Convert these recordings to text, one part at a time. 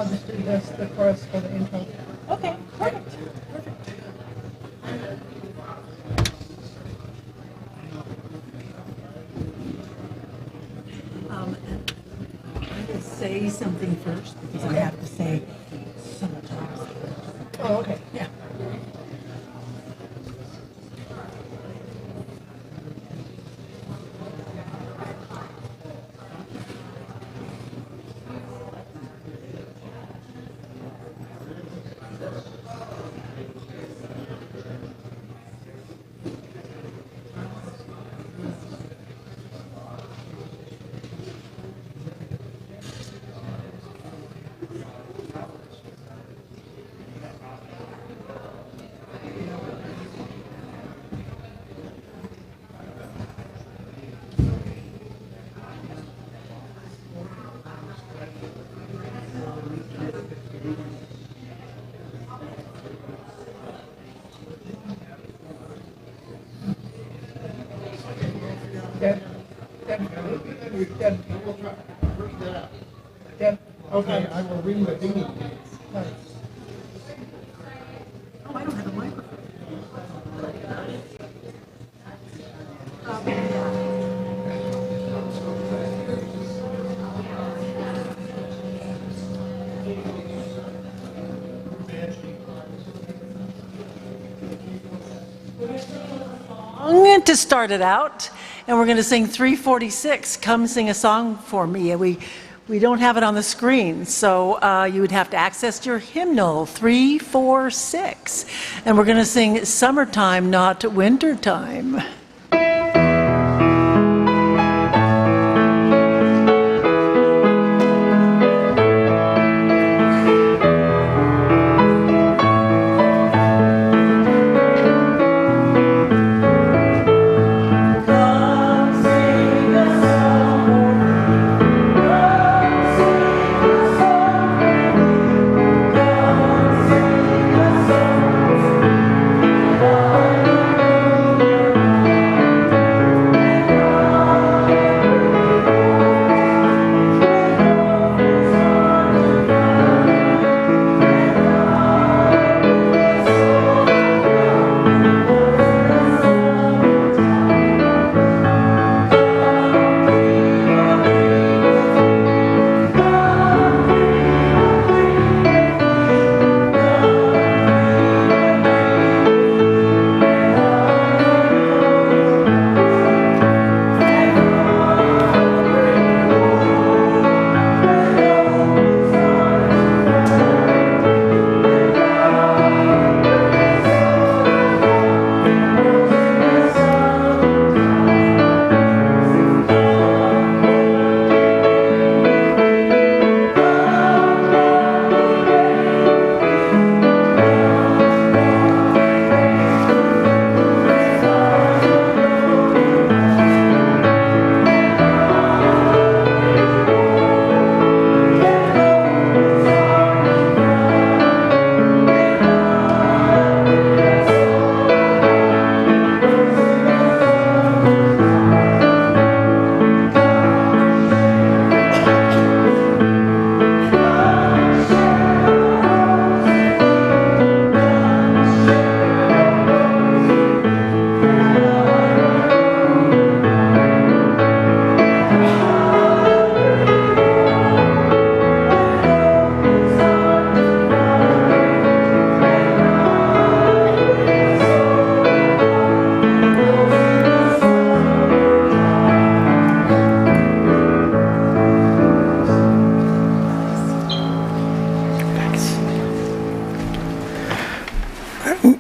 I'll just do this, the chorus for the intro. Okay, perfect. I have to say something first because I have to say sometimes. Oh, okay. Yeah. Deb. Okay, I will ring the ding. Oh, I don't have a microphone. To start it out, and we're going to sing 346. Come sing a song for me. We don't have it on the screen, so you would have to access your hymnal 346, and we're going to sing Summertime, Not Wintertime.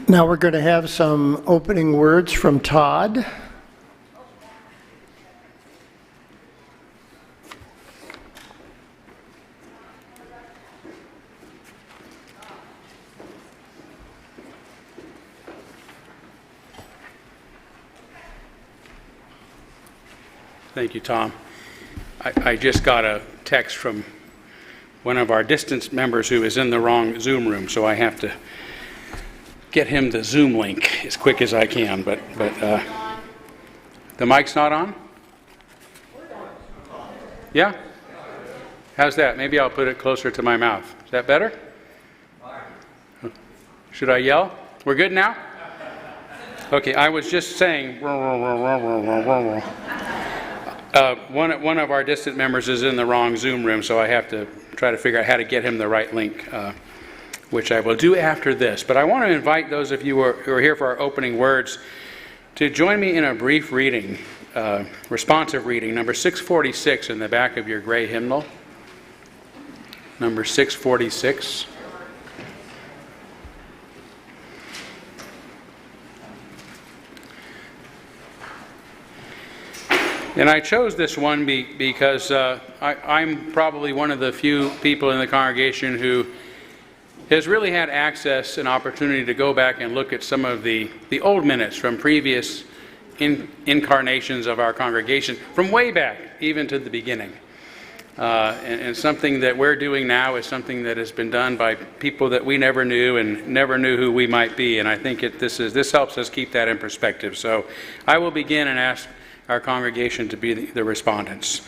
Now we're going to have some opening words from Todd. Thank you, Tom. I just got a text from one of our distance members who is in the wrong Zoom room, so I have to get him the Zoom link as quick as I can, but the mic's not on? Yeah? How's that? Maybe I'll put it closer to my mouth Is that better? Should I yell? We're good now? Okay, I was just saying, one of our distant members is in the wrong Zoom room, so I have to try to figure out how to get him the right link, which I will do after this. But I want to invite those of you who are here for our opening words to join me in a brief reading, responsive reading, number 646 in the back of your gray hymnal. Number 646. And I chose this one because I'm probably one of the few people in the congregation who has really had access and opportunity to go back and look at some of the old minutes from previous incarnations of our congregation, from way back, even to the beginning. And something that we're doing now is something that has been done by people that we never knew and never knew who we might be. And I think this helps us keep that in perspective. So I will begin and ask our congregation to be the respondents.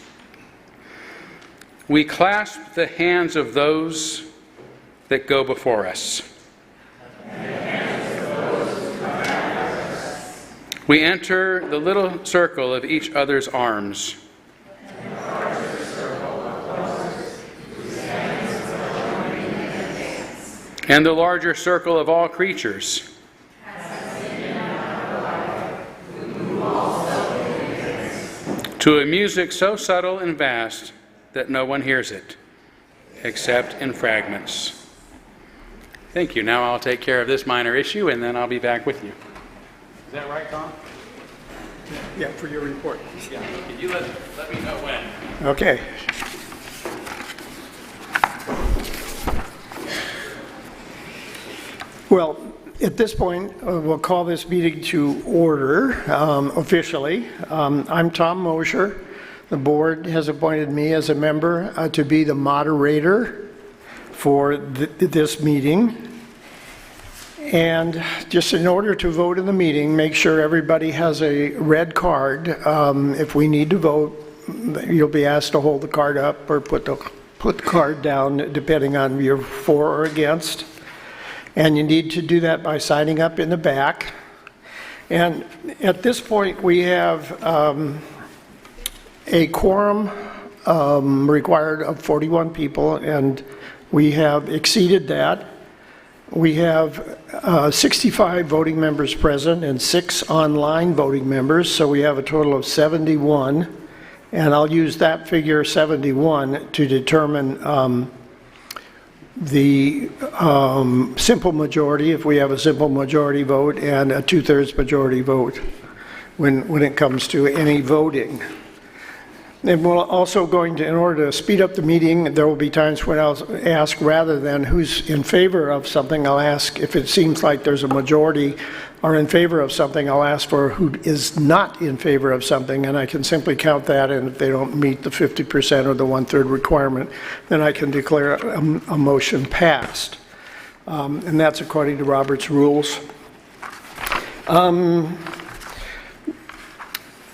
We clasp the hands of those that go before us. We enter the little circle of each other's arms. And the larger circle of all creatures. To a music so subtle and vast that no one hears it, except in fragments. Thank you. Now I'll take care of this minor issue, and then I'll be back with you. Is that right, Tom? Yeah, for your report. Yeah. Can you let me know when? Okay. Well, at this point, we'll call this meeting to order officially. I'm Tom Mosher. The board has appointed me as a member to be the moderator for this meeting. And just in order to vote in the meeting, make sure everybody has a red card. If we need to vote, you'll be asked to hold the card up or put the card down, depending on you're for or against. And you need to do that by signing up in the back. And at this point, we have a quorum required of 41 people, and we have exceeded that. We have 65 voting members present and 6 online voting members, so we have a total of 71. And I'll use that figure 71 to determine the simple majority, if we have a simple majority vote, and a 2/3 majority vote when it comes to any voting. And we're also going to, in order to speed up the meeting, there will be times when I'll ask, rather than who's in favor of something, I'll ask if it seems like there's a majority are in favor of something, I'll ask for who is not in favor of something, and I can simply count that, and if they don't meet the 50% or the 1/3 requirement, then I can declare a motion passed. And that's according to Robert's rules.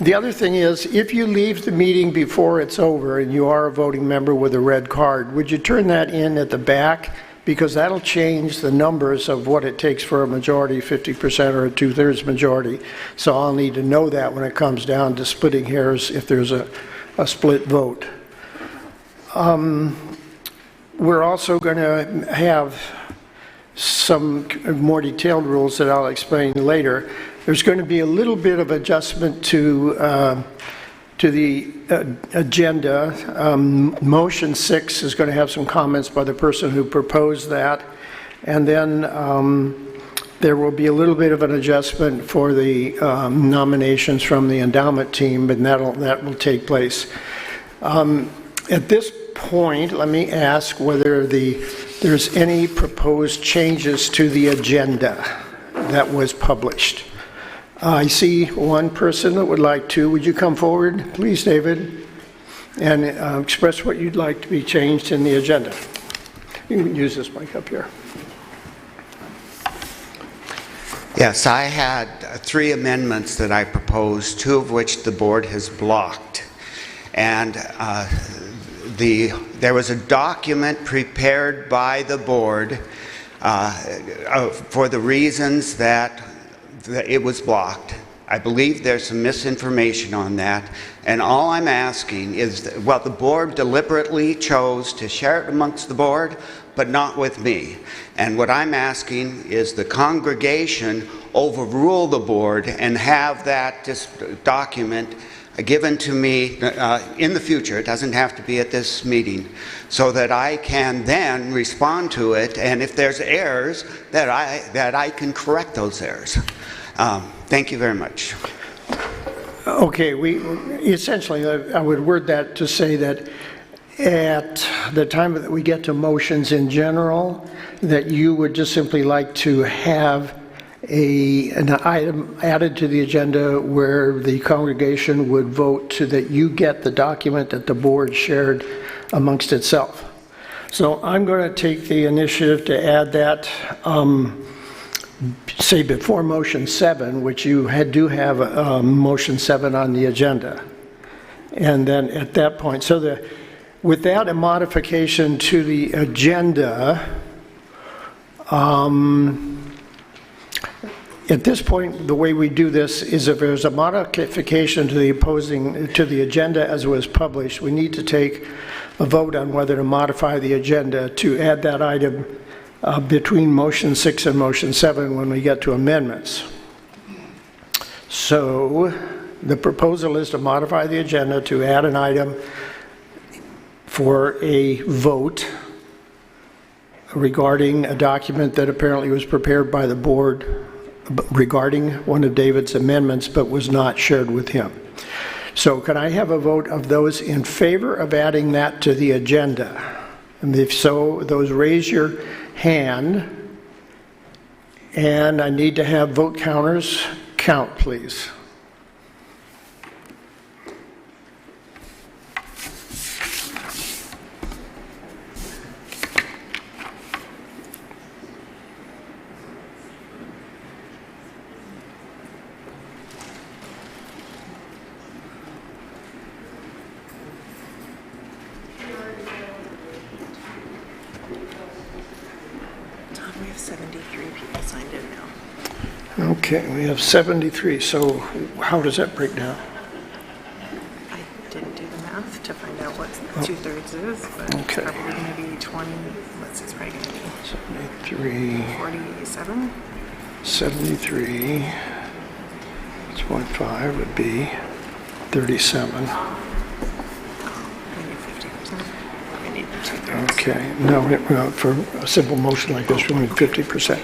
The other thing is, if you leave the meeting before it's over and you are a voting member with a red card, would you turn that in at the back? Because that'll change the numbers of what it takes for a majority, 50% or a 2/3 majority. So I'll need to know that when it comes down to splitting hairs if there's a split vote. We're also going to have some more detailed rules that I'll explain later. There's going to be a little bit of adjustment to the agenda. Motion 6 is going to have some comments by the person who proposed that. And then there will be a little bit of an adjustment for the nominations from the endowment team, and that will take place. At this point, let me ask whether there's any proposed changes to the agenda that was published. I see one person that would like to. Would you come forward, please, David, and express what you'd like to be changed in the agenda? You can use this mic up here. Yes, I had 3 amendments that I proposed, 2 of which the board has blocked. And there was a document prepared by the board for the reasons that it was blocked. I believe there's some misinformation on that, and all I'm asking is that, well, the board deliberately chose to share it amongst the board, but not with me. And what I'm asking is the congregation overrule the board and have that document given to me in the future. It doesn't have to be at this meeting, so that I can then respond to it, and if there's errors, that I can correct those errors. Thank you very much. Okay, essentially, I would word that to say that at the time that we get to motions in general, that you would just simply like to have an item added to the agenda where the congregation would vote so that you get the document that the board shared amongst itself. So I'm going to take the initiative to add that, say before motion 7, which you do have motion 7 on the agenda. And then at that point, so without a modification to the agenda, at this point, the way we do this is if there's a modification to the agenda as it was published, we need to take a vote on whether to modify the agenda to add that item between motion 6 and motion 7 when we get to amendments. So the proposal is to modify the agenda to add an item for a vote regarding a document that apparently was prepared by the board regarding one of David's amendments but was not shared with him. So can I have a vote of those in favor of adding that to the agenda? And if so, those raise your hand. And I need to have vote counters count, please. We have 73 people signed in now. Okay, we have 73. So how does that break down? I didn't do the math to find out what 2/3 is, but Okay. it's probably going to be 20. What's it's probably going to be? 73. 47? 73. 2.5 would be 37. Maybe 50%. We need 2/3. Okay, no, for a simple motion like this, we need 50%.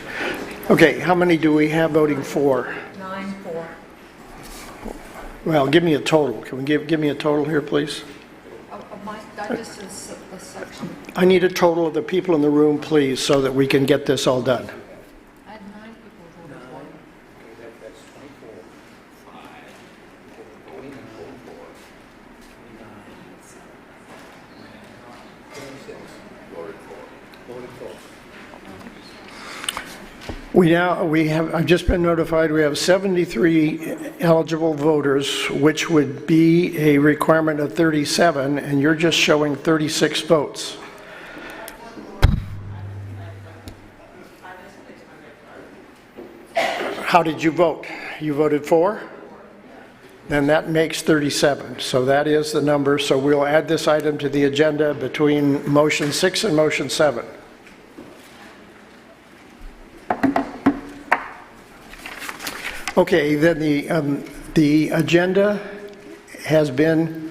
Okay, how many do we have voting for? 9-4. Well, give me a total. Can we give me a total here, please? That just is a section. I need a total of the people in the room, please, so that we can get this all done. I had 9 people voted for it. I've just been notified we have 73 eligible voters, which would be a requirement of 37, and you're just showing 36 votes. How did you vote? You voted for? Then that makes 37. So that is the number. So we'll add this item to the agenda between motion 6 and motion 7. Okay, then the agenda has been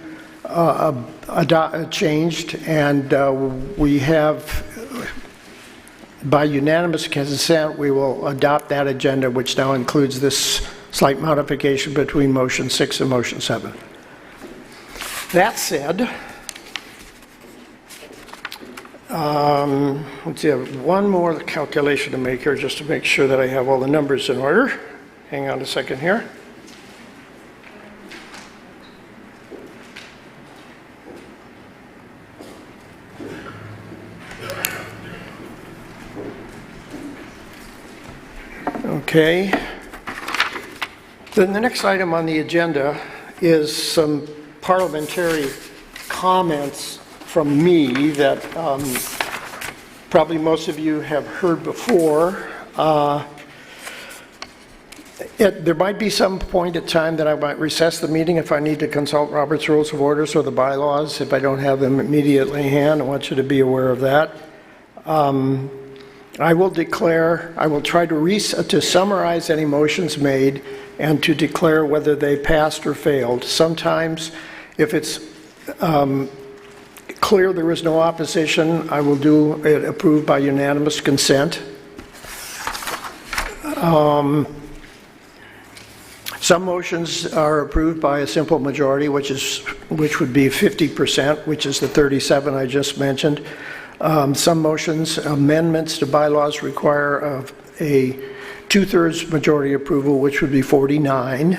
changed, and we have, by unanimous consent, we will adopt that agenda, which now includes this slight modification between motion 6 and motion 7. That said, let's see, I have one more calculation to make here just to make sure that I have all the numbers in order. Hang on a second here. Okay. Then the next item on the agenda is some parliamentary comments from me that probably most of you have heard before. There might be some point in time that I might recess the meeting if I need to consult Robert's Rules of Orders or the bylaws, if I don't have them immediately in hand. I want you to be aware of that. I will try to summarize any motions made and to declare whether they passed or failed. Sometimes, if it's clear there is no opposition, I will do it approved by unanimous consent. Some motions are approved by a simple majority, which would be 50%, which is the 37 I just mentioned. Some motions, amendments to bylaws, require a 2/3 majority approval, which would be 49.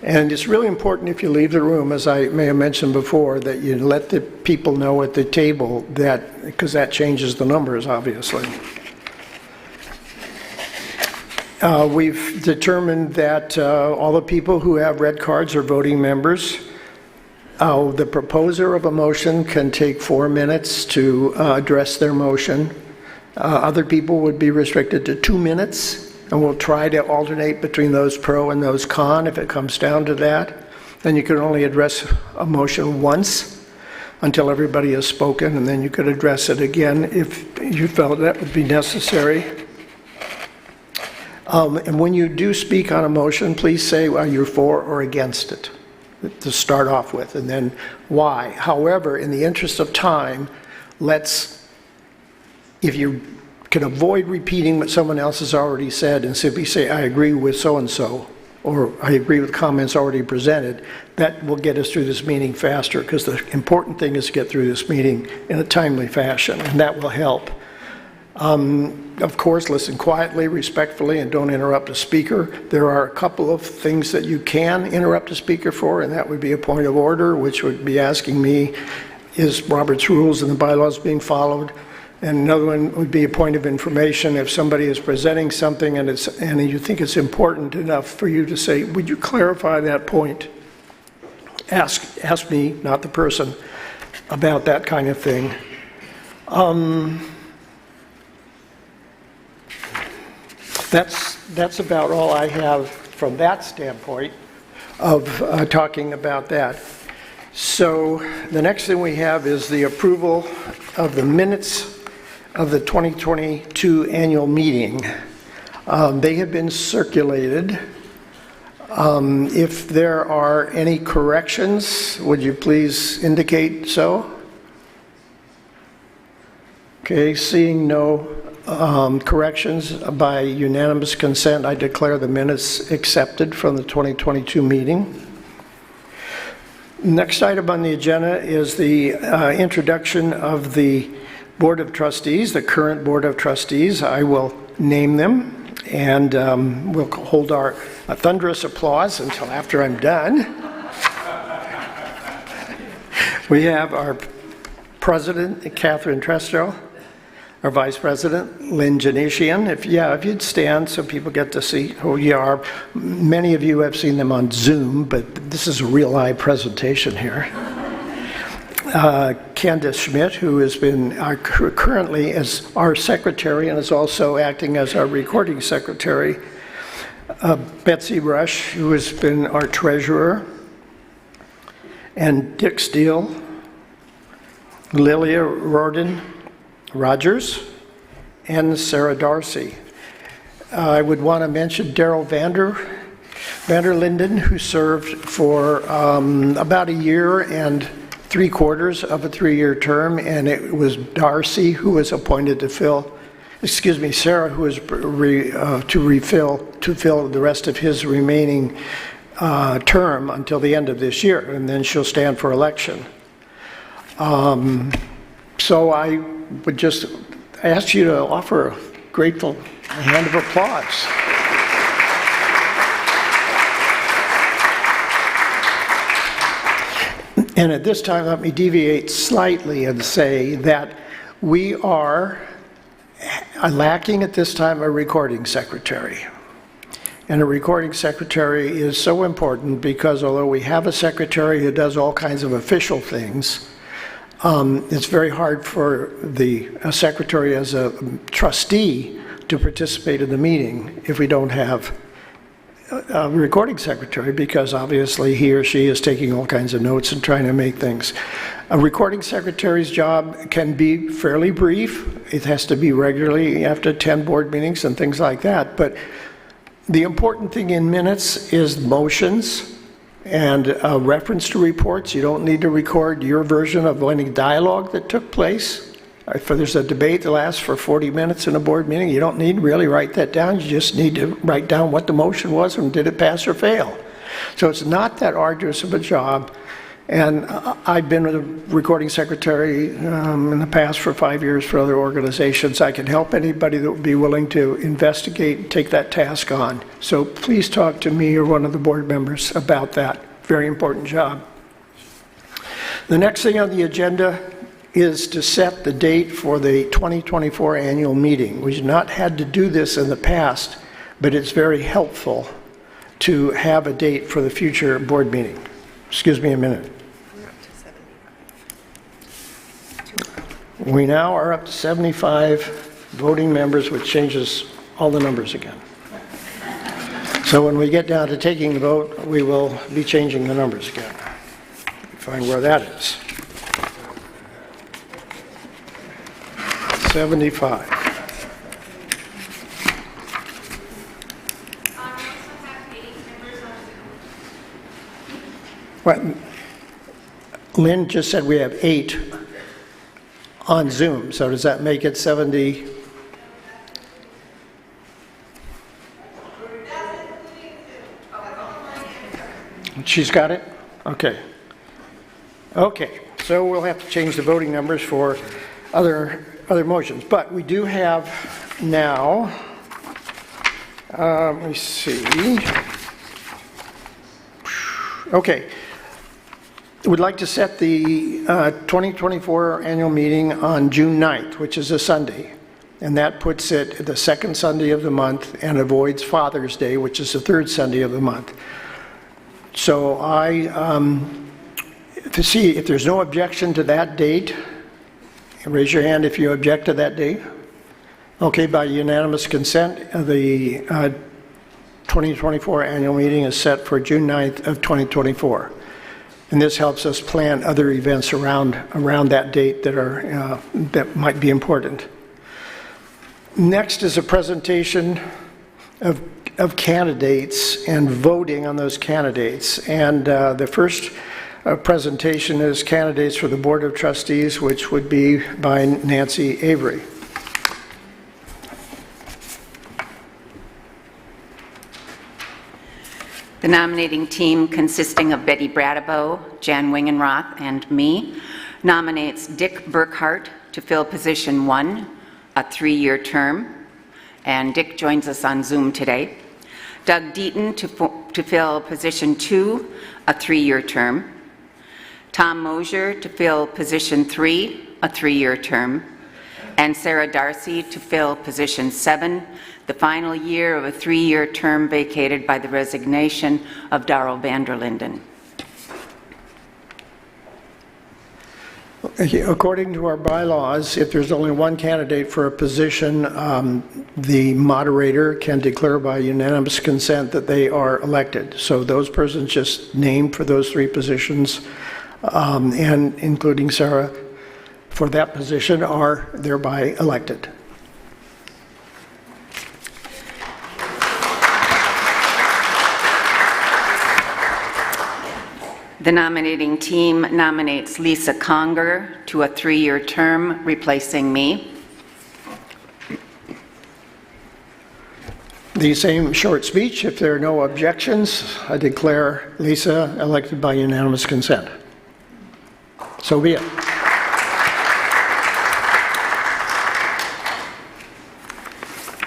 And it's really important if you leave the room, as I may have mentioned before, that you let the people know at the table that, because that changes the numbers, obviously. We've determined that all the people who have red cards are voting members. The proposer of a motion can take 4 minutes to address their motion. Other people would be restricted to 2 minutes, and we'll try to alternate between those pro and those con if it comes down to that. Then you can only address a motion once until everybody has spoken, and then you could address it again if you felt that would be necessary. And when you do speak on a motion, please say why you're for or against it to start off with, and then why. However, in the interest of time, if you can avoid repeating what someone else has already said and simply say, I agree with so-and-so, or I agree with comments already presented, that will get us through this meeting faster, because the important thing is to get through this meeting in a timely fashion, and that will help. Of course, listen quietly, respectfully, and don't interrupt a speaker. There are a couple of things that you can interrupt a speaker for, and that would be a point of order, which would be asking me, is Robert's Rules and the bylaws being followed? And another one would be a point of information. If somebody is presenting something and you think it's important enough for you to say, would you clarify that point? Ask me, not the person, about that kind of thing. That's about all I have from that standpoint of talking about that. So the next thing we have is the approval of the minutes of the 2022 annual meeting. They have been circulated. If there are any corrections, would you please indicate so? Okay, seeing no corrections, by unanimous consent, I declare the minutes accepted from the 2022 meeting. Next item on the agenda is the introduction of the Board of Trustees, the current Board of Trustees. I will name them, and we'll hold our thunderous applause until after I'm done. We have our President, Catherine Trestrow, our Vice President, Lynn Janesian. If you'd stand so people get to see who you are. Many of you have seen them on Zoom, but this is a real live presentation here. Candace Schmidt, who has been currently as our secretary and is also acting as our recording secretary. Betsy Rush, who has been our treasurer. And Dick Steele, Lilia Rorden Rogers, and Sarah Darcy. I would want to mention Daryl Vander Linden, who served for about 1 year and 3/4 of a 3-year term, and it was Darcy who was appointed to fill, Sarah, who was to fill the rest of his remaining term until the end of this year, and then she'll stand for election. So I would just ask you to offer a grateful hand of applause. And at this time, let me deviate slightly and say that we are lacking at this time a recording secretary. And a recording secretary is so important because although we have a secretary who does all kinds of official things, It's very hard for the secretary as a trustee to participate in the meeting if we don't have a recording secretary, because obviously he or she is taking all kinds of notes and trying to make things. A recording secretary's job can be fairly brief. It has to be regularly after 10 board meetings and things like that. But the important thing in minutes is motions and a reference to reports. You don't need to record your version of any dialogue that took place. If there's a debate that lasts for 40 minutes in a board meeting, you don't need to really write that down. You just need to write down what the motion was and did it pass or fail. So it's not that arduous of a job. And I've been a recording secretary in the past for 5 years for other organizations. I can help anybody that would be willing to investigate and take that task on. So please talk to me or one of the board members about that. Very important job. The next thing on the agenda is to set the date for the 2024 annual meeting. We've not had to do this in the past, but it's very helpful to have a date for the future board meeting. Excuse me a minute. We're up to 75. We now are up to 75 voting members, which changes all the numbers again. So when we get down to taking the vote, we will be changing the numbers again. Find where that is. 75. What? Lynn just said we have 8 on Zoom, so does that make it 70? She's got it? Okay. Okay, so we'll have to change the voting numbers for other motions. But we do have now, let me see. Okay. We'd like to set the 2024 annual meeting on June 9th, which is a Sunday. And that puts it the second Sunday of the month and avoids Father's Day, which is the third Sunday of the month. So to see if there's no objection to that date, raise your hand if you object to that date. Okay, by unanimous consent, the 2024 annual meeting is set for June 9th of 2024. And this helps us plan other events around that date that might be important. Next is a presentation of candidates and voting on those candidates. And the first presentation is candidates for the Board of Trustees, which would be by Nancy Avery. The nominating team, consisting of Betty Bradabo, Jan Wingenroth, and me, nominates Dick Burkhart to fill position 1, a 3-year term, and Dick joins us on Zoom today. Doug Deaton to fill position 2, a 3-year term. Tom Mosier to fill position 3, a 3-year term. And Sarah Darcy to fill position 7, the final year of a 3-year term vacated by the resignation of Darrell Vanderlinden. According to our bylaws, if there's only one candidate for a position, the moderator can declare by unanimous consent that they are elected. So those persons just named for those 3 positions, and including Sarah, for that position are thereby elected. The nominating team nominates Lisa Conger to a 3-year term, replacing me. The same short speech. If there are no objections, I declare Lisa elected by unanimous consent. So be it.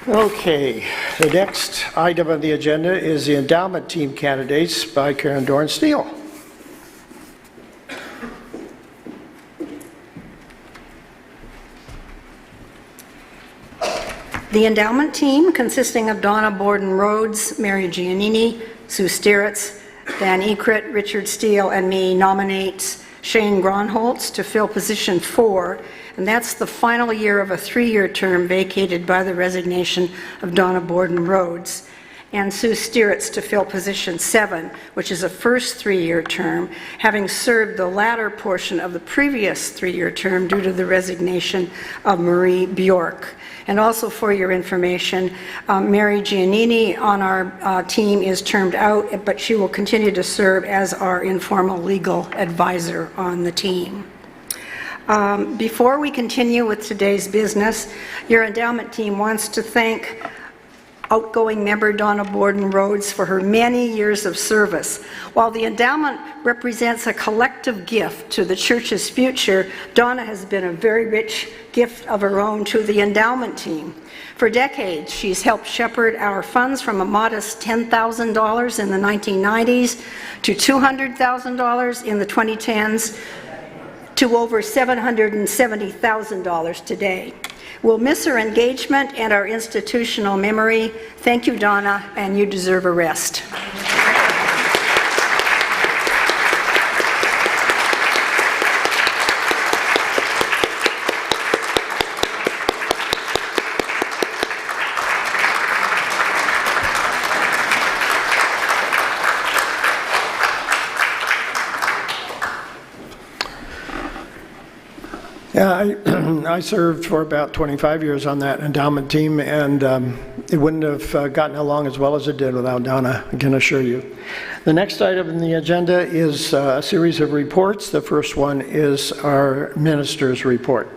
Okay, the next item on the agenda is the endowment team candidates by Karen Dorn-Steele. The endowment team, consisting of Donna Borden-Rhodes, Mary Giannini, Sue Stieritz, Dan Ekrit, Richard Steele, and me, nominates Shane Gronholtz to fill position 4, and that's the final year of a 3-year term vacated by the resignation of Donna Borden Rhodes. And Sue Stieritz to fill position 7, which is a first 3-year term, having served the latter portion of the previous 3-year term due to the resignation of Marie Bjork. And also for your information, Mary Giannini on our team is termed out, but she will continue to serve as our informal legal advisor on the team. Before we continue with today's business, your endowment team wants to thank outgoing member Donna Borden Rhodes for her many years of service. While the endowment represents a collective gift to the church's future, Donna has been a very rich gift of her own to the endowment team. For decades, she's helped shepherd our funds from a modest $10,000 in the 1990s to $200,000 in the 2010s to over $770,000 today. We'll miss her engagement and our institutional memory. Thank you, Donna, and you deserve a rest. Yeah, I served for about 25 years on that endowment team, and it wouldn't have gotten along as well as it did without Donna, I can assure you. The next item in the agenda is a series of reports. The first one is our minister's report.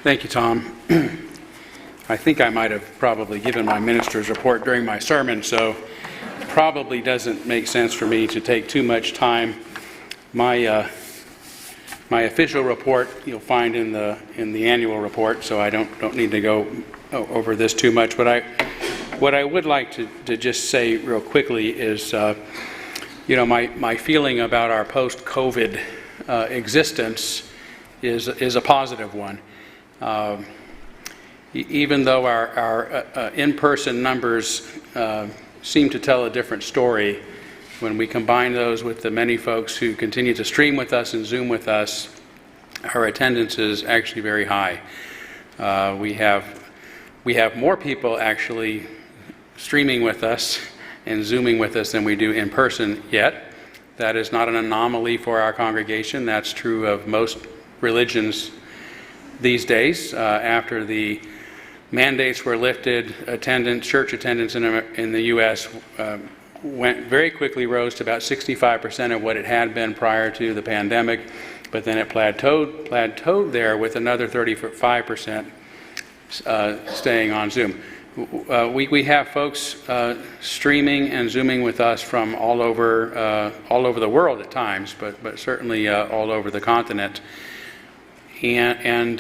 Thank you, Tom. I think I might have probably given my minister's report during my sermon, so it probably doesn't make sense for me to take too much time. My official report you'll find in the annual report, so I don't need to go over this too much. But what I would like to just say real quickly is, my feeling about our post-COVID existence is a positive one. Even though our in-person numbers seem to tell a different story, when we combine those with the many folks who continue to stream with us and Zoom with us, our attendance is actually very high. We have more people actually streaming with us and Zooming with us than we do in person yet. That is not an anomaly for our congregation. That's true of most religions these days. After the mandates were lifted, church attendance in the U.S. Went very quickly, rose to about 65% of what it had been prior to the pandemic, but then it plateaued there with another 35% staying on Zoom. We have folks streaming and Zooming with us from all over the world at times, but certainly all over the continent. And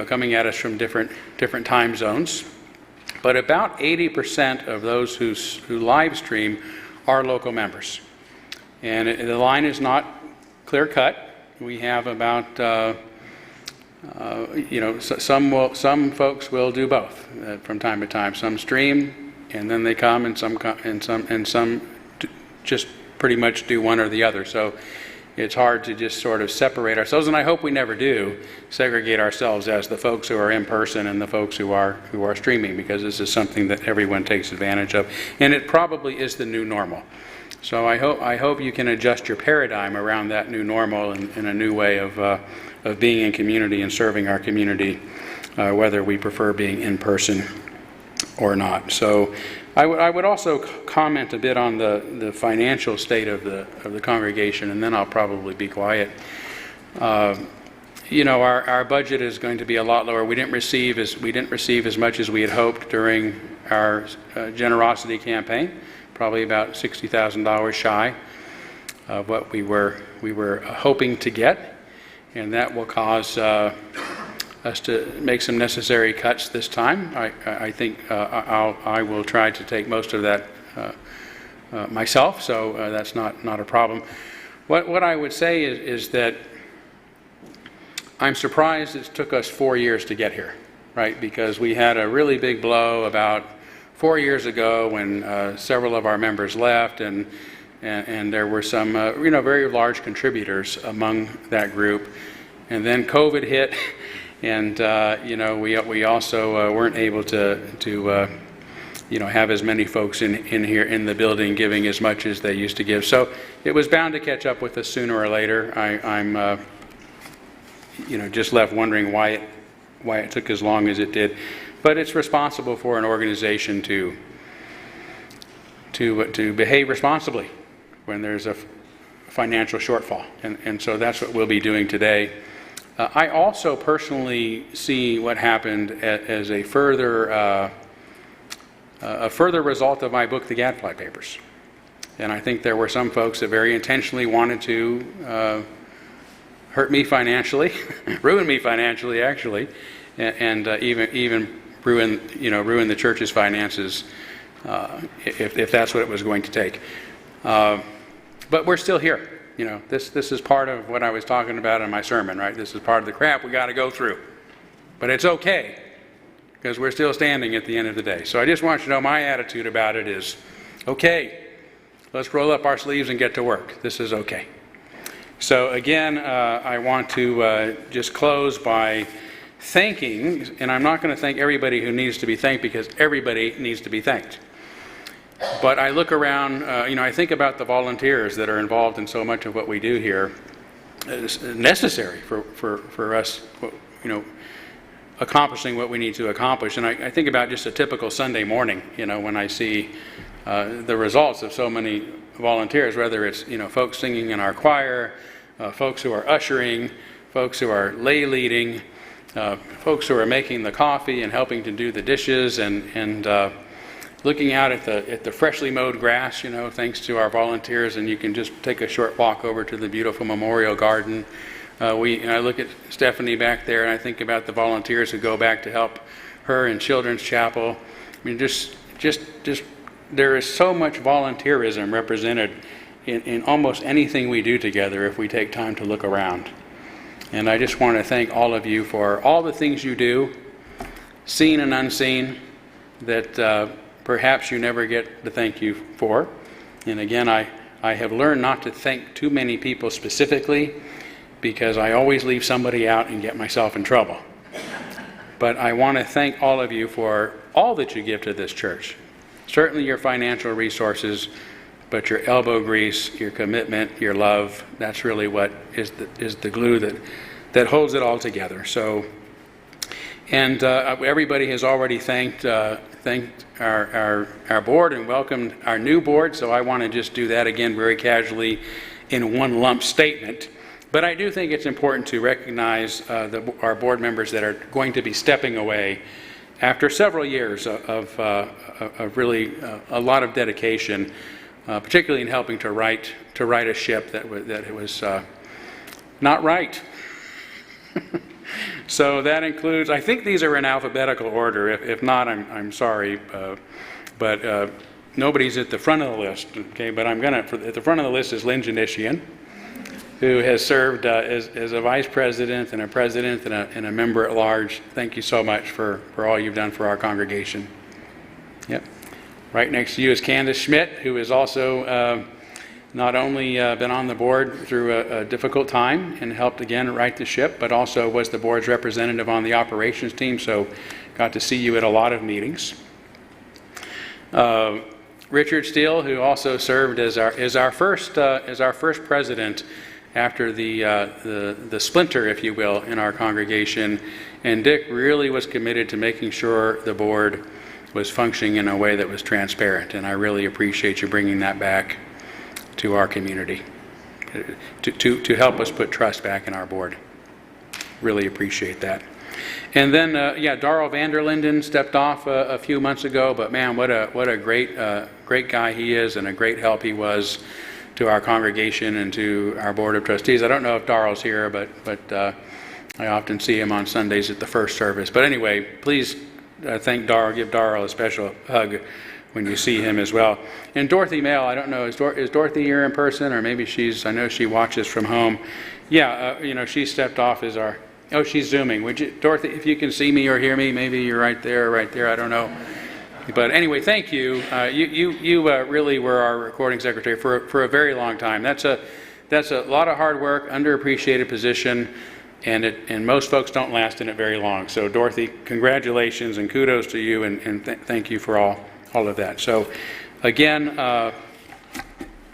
coming at us from different time zones. But about 80% of those who live stream are local members. And the line is not clear cut. We have about, some folks will do both from time to time. Some stream and then they come, and some just pretty much do one or the other. So it's hard to just sort of separate ourselves, and I hope we never do segregate ourselves as the folks who are in person and the folks who are streaming, because this is something that everyone takes advantage of, and it probably is the new normal. So I hope you can adjust your paradigm around that new normal and a new way of being in community and serving our community, whether we prefer being in person or not. So I would also comment a bit on the financial state of the congregation, and then I'll probably be quiet. Our budget is going to be a lot lower. We didn't receive as much as we had hoped during our generosity campaign, probably about $60,000 shy of what we were hoping to get, and that will cause us to make some necessary cuts this time. I think I will try to take most of that myself, so that's not a problem. What I would say is that I'm surprised it took us 4 years to get here, right? Because we had a really big blow about 4 years ago when several of our members left, and there were some very large contributors among that group. And then COVID hit, and we also weren't able to have as many folks in here in the building giving as much as they used to give. So it was bound to catch up with us sooner or later. I'm just left wondering why it took as long as it did. But it's responsible for an organization to behave responsibly when there's a financial shortfall. And so that's what we'll be doing today. I also personally see what happened as a further result of my book, The Gadfly Papers. And I think there were some folks that very intentionally wanted to hurt me financially, ruin me financially, actually, and even ruin the church's finances if that's what it was going to take. But we're still here. This is part of what I was talking about in my sermon, right? This is part of the crap we got to go through. But it's okay, because we're still standing at the end of the day. So I just want you to know my attitude about it is, okay, let's roll up our sleeves and get to work. This is okay. So again, I want to just close by thanking, and I'm not going to thank everybody who needs to be thanked, because everybody needs to be thanked. But I look around, I think about the volunteers that are involved in so much of what we do here. It's necessary for us, accomplishing what we need to accomplish. And I think about just a typical Sunday morning, when I see the results of so many volunteers, whether it's, folks singing in our choir, folks who are ushering, folks who are lay leading, folks who are making the coffee and helping to do the dishes, and looking out at the freshly mowed grass, thanks to our volunteers, and you can just take a short walk over to the beautiful memorial garden. I look at Stephanie back there, and I think about the volunteers who go back to help her in Children's Chapel. I mean, just there is so much volunteerism represented in almost anything we do together if we take time to look around. And I just want to thank all of you for all the things you do, seen and unseen, that perhaps you never get to thank you for. And again, I have learned not to thank too many people specifically, because I always leave somebody out and get myself in trouble. But I want to thank all of you for all that you give to this church. Certainly your financial resources, but your elbow grease, your commitment, your love, that's really what is the glue that holds it all together. So, and everybody has already thanked our board and welcomed our new board, so I want to just do that again very casually in one lump statement. But I do think it's important to recognize our board members that are going to be stepping away after several years of really a lot of dedication, particularly in helping to right a ship that was not right. So that includes, I think these are in alphabetical order. If not, I'm sorry, but nobody's at the front of the list. Okay, but at the front of the list is Lynn Janishian, who has served as a vice president and a president and a member at large. Thank you so much for all you've done for our congregation. Yep. Right next to you is Candace Schmidt, who has also not only been on the board through a difficult time and helped again right the ship, but also was the board's representative on the operations team, so got to see you at a lot of meetings. Richard Steele, who also served as our first president after the splinter, if you will, in our congregation, and Dick really was committed to making sure the board was functioning in a way that was transparent, and I really appreciate you bringing that back to our community, to help us put trust back in our board. Really appreciate that. And then, Darrell Vanderlinden stepped off a few months ago, but man, what a great guy he is, and a great help he was to our congregation and to our board of trustees. I don't know if Darrell's here, but I often see him on Sundays at the first service. But anyway, please thank Darrell, give Darrell a special hug when you see him as well. And Dorothy Mail, I don't know, is Dorothy here in person, or maybe I know she watches from home. Yeah, she stepped off as our Oh, she's Zooming. Would you, Dorothy, if you can see me or hear me, maybe you're right there, I don't know. But anyway, thank you. You really were our recording secretary for a very long time. That's a lot of hard work, underappreciated position, and most folks don't last in it very long. So Dorothy, congratulations and kudos to you, and thank you for all of that. So again,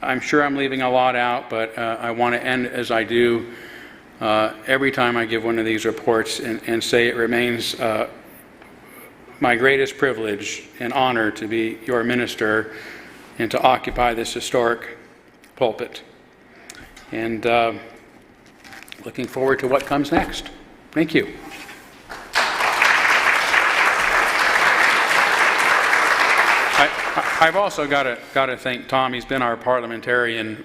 I'm sure I'm leaving a lot out, but I want to end as I do every time I give one of these reports and say it remains my greatest privilege and honor to be your minister and to occupy this historic pulpit. And looking forward to what comes next. Thank you. I've also got to thank Tom. He's been our parliamentarian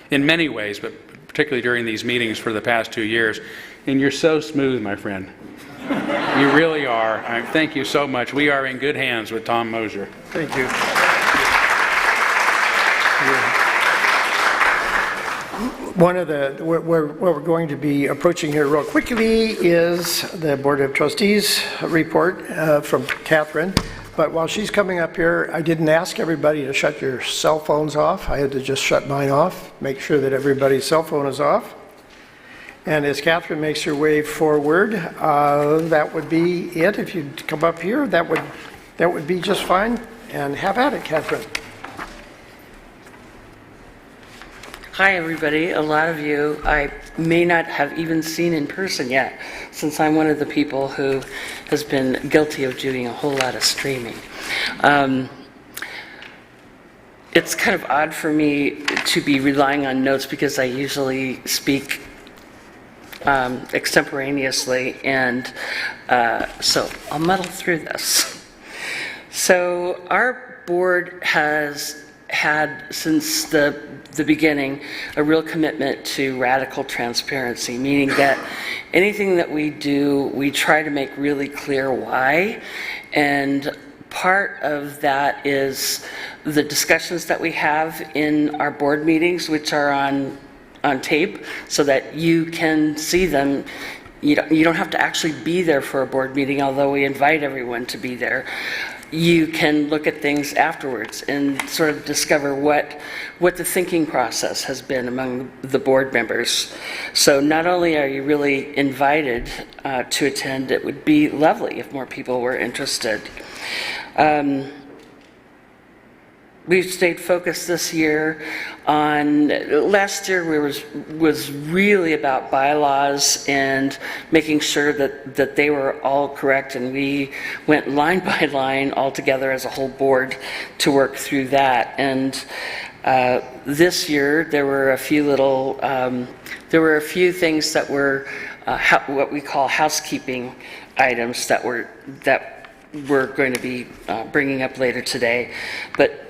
in many ways, but particularly during these meetings for the past 2 years. And you're so smooth, my friend. You really are. Thank you so much. We are in good hands with Tom Mosier. Thank you. One of what we're going to be approaching here real quickly is the Board of Trustees report from Catherine. But while she's coming up here, I didn't ask everybody to shut your cell phones off. I had to just shut mine off, make sure that everybody's cell phone is off. And as Catherine makes her way forward, that would be it. If you'd come up here, that would be just fine. And have at it, Catherine. Hi, everybody. A lot of you I may not have even seen in person yet, since I'm one of the people who has been guilty of doing a whole lot of streaming. It's kind of odd for me to be relying on notes because I usually speak extemporaneously, and so I'll muddle through this. So our board has had, since the beginning, a real commitment to radical transparency, meaning that anything that we do, we try to make really clear why. And part of that is the discussions that we have in our board meetings, which are on tape, so that you can see them. You don't have to actually be there for a board meeting, although we invite everyone to be there. You can look at things afterwards and sort of discover what the thinking process has been among the board members. So not only are you really invited to attend, it would be lovely if more people were interested. We've stayed focused this year on, last year was really about bylaws and making sure that they were all correct, and we went line by line all together as a whole board to work through that. And this year there were a few things that were what we call housekeeping items that we're going to be bringing up later today. But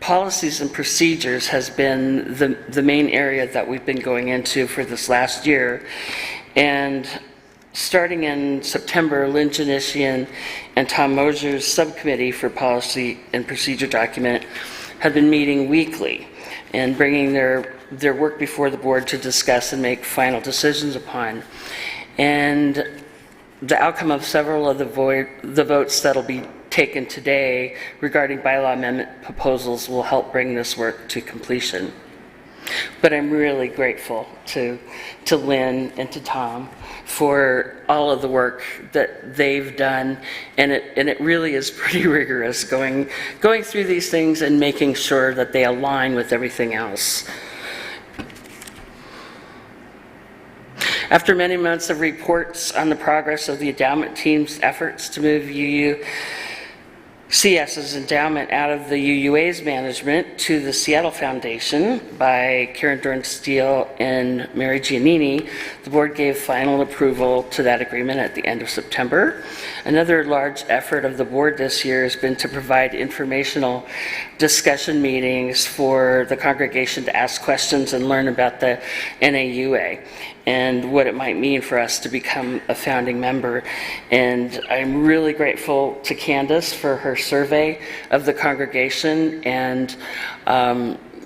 policies and procedures has been the main area that we've been going into for this last year. And starting in September, Lynn Janishian and Tom Mosier's subcommittee for policy and procedure document have been meeting weekly and bringing their work before the board to discuss and make final decisions upon. And the outcome of several of the votes that'll be taken today regarding bylaw amendment proposals will help bring this work to completion. But I'm really grateful to Lynn and to Tom for all of the work that they've done, and it really is pretty rigorous going through these things and making sure that they align with everything else. After many months of reports on the progress of the endowment team's efforts to move UUCS's endowment out of the UUA's management to the Seattle Foundation by Karen Durn-Steele and Mary Giannini, the board gave final approval to that agreement at the end of September. Another large effort of the board this year has been to provide informational discussion meetings for the congregation to ask questions and learn about the NAUA and what it might mean for us to become a founding member. And I'm really grateful to Candace for her survey of the congregation and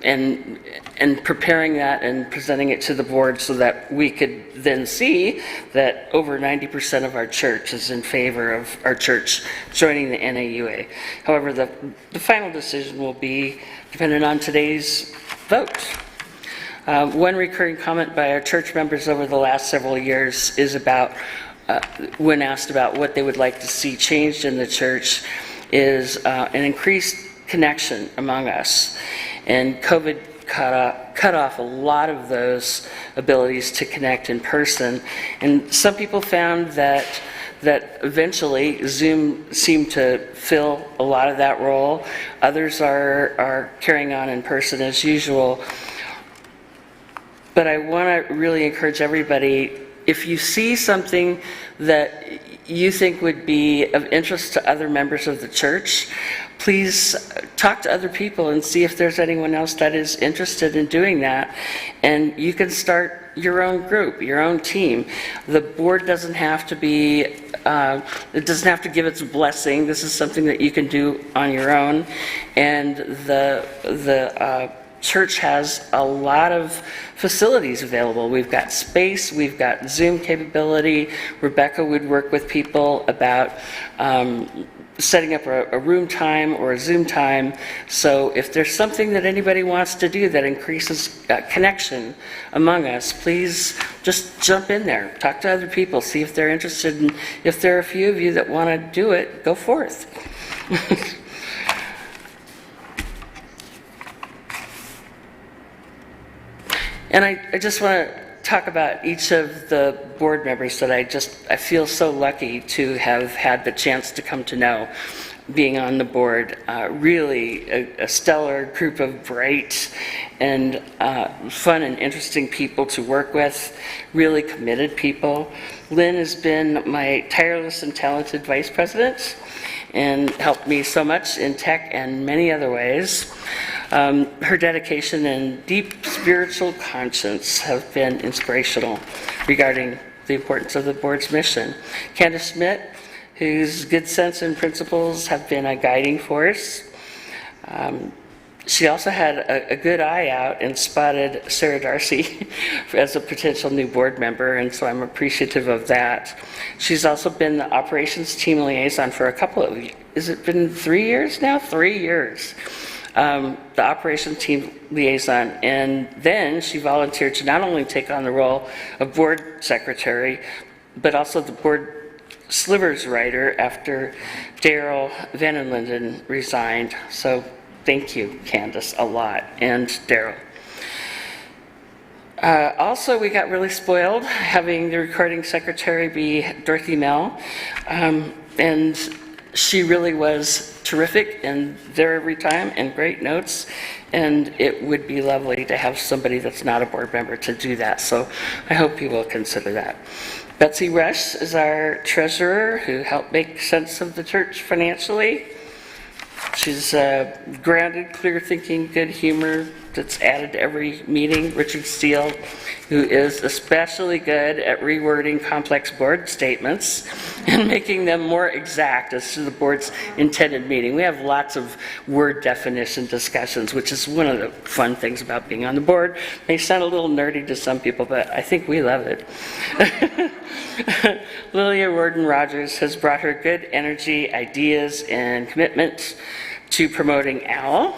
and preparing that and presenting it to the board so that we could then see that over 90% of our church is in favor of our church joining the NAUA. However, the final decision will be dependent on today's vote. One recurring comment by our church members over the last several years is about, when asked about what they would like to see changed in the church, is an increased connection among us. And COVID cut off a lot of those abilities to connect in person. And some people found that eventually Zoom seemed to fill a lot of that role. Others are carrying on in person as usual. But I want to really encourage everybody, if you see something that you think would be of interest to other members of the church, please talk to other people and see if there's anyone else that is interested in doing that. And you can start your own group, your own team. The board doesn't have to be, it doesn't have to give its blessing. This is something that you can do on your own. And the church has a lot of facilities available. We've got space, we've got Zoom capability. Rebecca would work with people about setting up a room time or a Zoom time. So if there's something that anybody wants to do that increases connection among us, please just jump in there, talk to other people, see if they're interested. And if there are a few of you that want to do it, go forth. And I just want to talk about each of the board members that I feel so lucky to have had the chance to come to know being on the board. Really a stellar group of bright and fun and interesting people to work with, really committed people. Lynn has been my tireless and talented vice president and helped me so much in tech and many other ways. Her dedication and deep spiritual conscience have been inspirational regarding the importance of the board's mission. Candace Schmidt, whose good sense and principles have been a guiding force. She also had a good eye out and spotted Sarah Darcy as a potential new board member, and so I'm appreciative of that. She's also been the operations team liaison for a couple of, has it been 3 years now? 3 years. The operations team liaison, and then she volunteered to not only take on the role of board secretary, but also the board slivers writer after Daryl Vandenlinden resigned. So thank you, Candace, a lot, and Daryl. Also, we got really spoiled having the recording secretary be Dorothy Mell, and she really was terrific and there every time and great notes, and it would be lovely to have somebody that's not a board member to do that, so I hope you will consider that. Betsy Rush is our treasurer who helped make sense of the church financially. She's grounded, clear-thinking, good humor that's added to every meeting. Richard Steele, who is especially good at rewording complex board statements and making them more exact as to the board's intended meaning. We have lots of word definition discussions, which is one of the fun things about being on the board. May sound a little nerdy to some people, but I think we love it. Lilia Worden-Rogers has brought her good energy, ideas, and commitment to promoting OWL,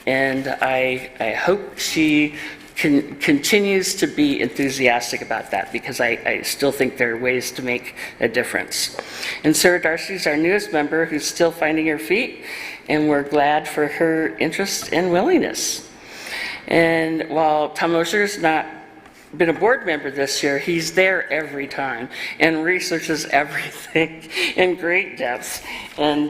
and I hope she continues to be enthusiastic about that, because I still think there are ways to make a difference. And Sarah Darcy is our newest member who's still finding her feet, and we're glad for her interest and willingness. And while Tom Osher's not been a board member this year, he's there every time and researches everything in great depth, and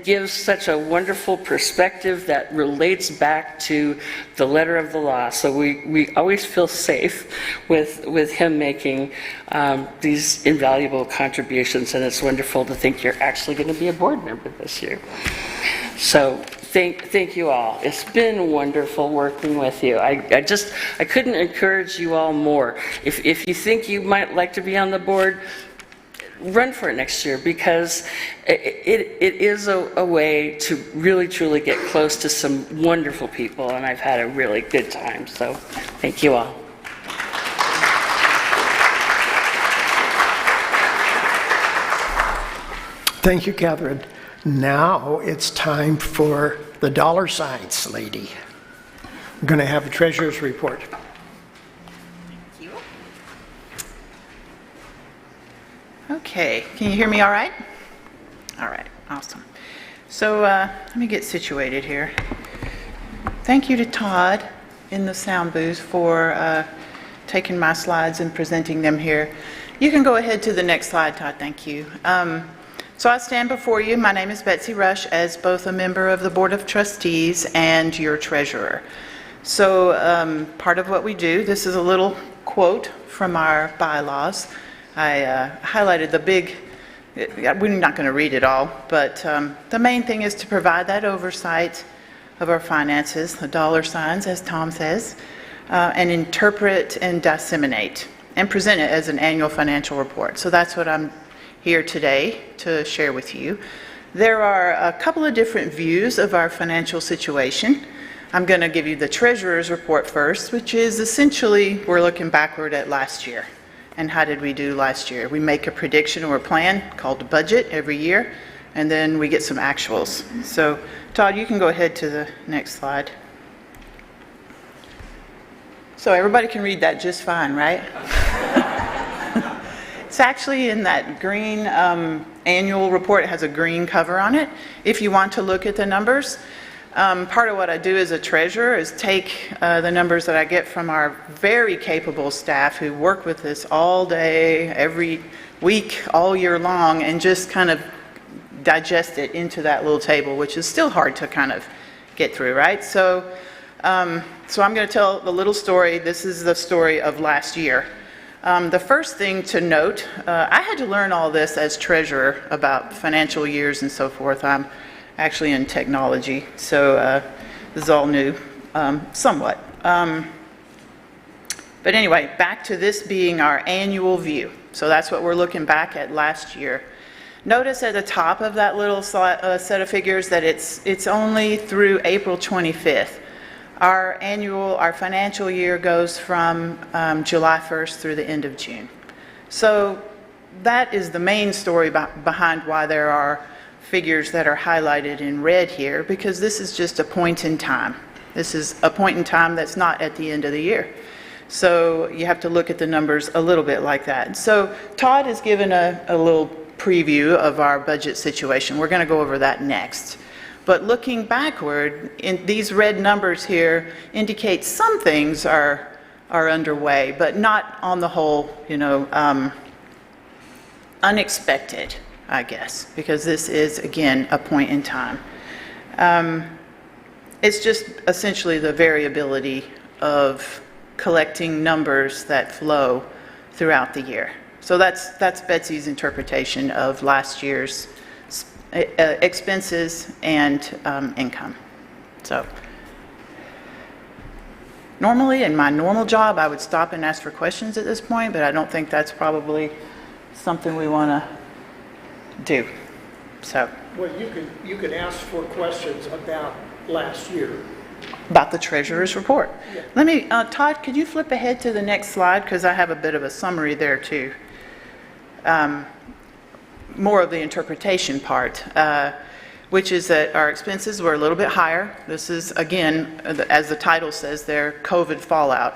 gives such a wonderful perspective that relates back to the letter of the law. So we always feel safe with him making these invaluable contributions, and it's wonderful to think you're actually going to be a board member this year. So thank you all. It's been wonderful working with you. I couldn't encourage you all more. If you think you might like to be on the board, run for it next year, because it is a way to really truly get close to some wonderful people, and I've had a really good time. So thank you all. Thank you, Catherine. Now it's time for the dollar signs lady. I'm going to have a treasurer's report. Okay, can you hear me all right? All right, awesome. So let me get situated here. Thank you to Todd in the sound booth for taking my slides and presenting them here. You can go ahead to the next slide, Todd, thank you. So I stand before you. My name is Betsy Rush, as both a member of the Board of Trustees and your treasurer. So part of what we do, this is a little quote from our bylaws. I highlighted the big, we're not going to read it all, but the main thing is to provide that oversight of our finances, the dollar signs, as Tom says, and interpret and disseminate and present it as an annual financial report. So that's what I'm here today to share with you. There are a couple of different views of our financial situation. I'm going to give you the treasurer's report first, which is essentially we're looking backward at last year. And how did we do last year? We make a prediction or a plan called a budget every year, and then we get some actuals. So Todd, you can go ahead to the next slide. So everybody can read that just fine, right? It's actually in that green annual report. It has a green cover on it. If you want to look at the numbers, part of what I do as a treasurer is take the numbers that I get from our very capable staff who work with this all day, every week, all year long, and just kind of digest it into that little table, which is still hard to kind of get through, right? So I'm going to tell the little story. This is the story of last year. The first thing to note, I had to learn all this as treasurer about financial years and so forth. I'm actually in technology, so this is all new, somewhat. But anyway, back to this being our annual view. So that's what we're looking back at last year. Notice at the top of that little set of figures that it's only through April 25th. Our financial year goes from July 1st through the end of June. So that is the main story behind why there are figures that are highlighted in red here, because this is just a point in time. This is a point in time that's not at the end of the year. So you have to look at the numbers a little bit like that. So Todd has given a little preview of our budget situation. We're going to go over that next. But looking backward, in these red numbers here indicate some things are underway, but not on the whole, unexpected, I guess, because this is, again, a point in time. It's just essentially the variability of collecting numbers that flow throughout the year. So that's Betsy's interpretation of last year's expenses and income. So normally in my normal job, I would stop and ask for questions at this point, but I don't think that's probably something we want to do. So Well, you could ask for questions about last year. about the treasurer's report. Yeah. Let me, Todd, could you flip ahead to the next slide, because I have a bit of a summary there too. More of the interpretation part, which is that our expenses were a little bit higher. This is, again, as the title says there, COVID fallout.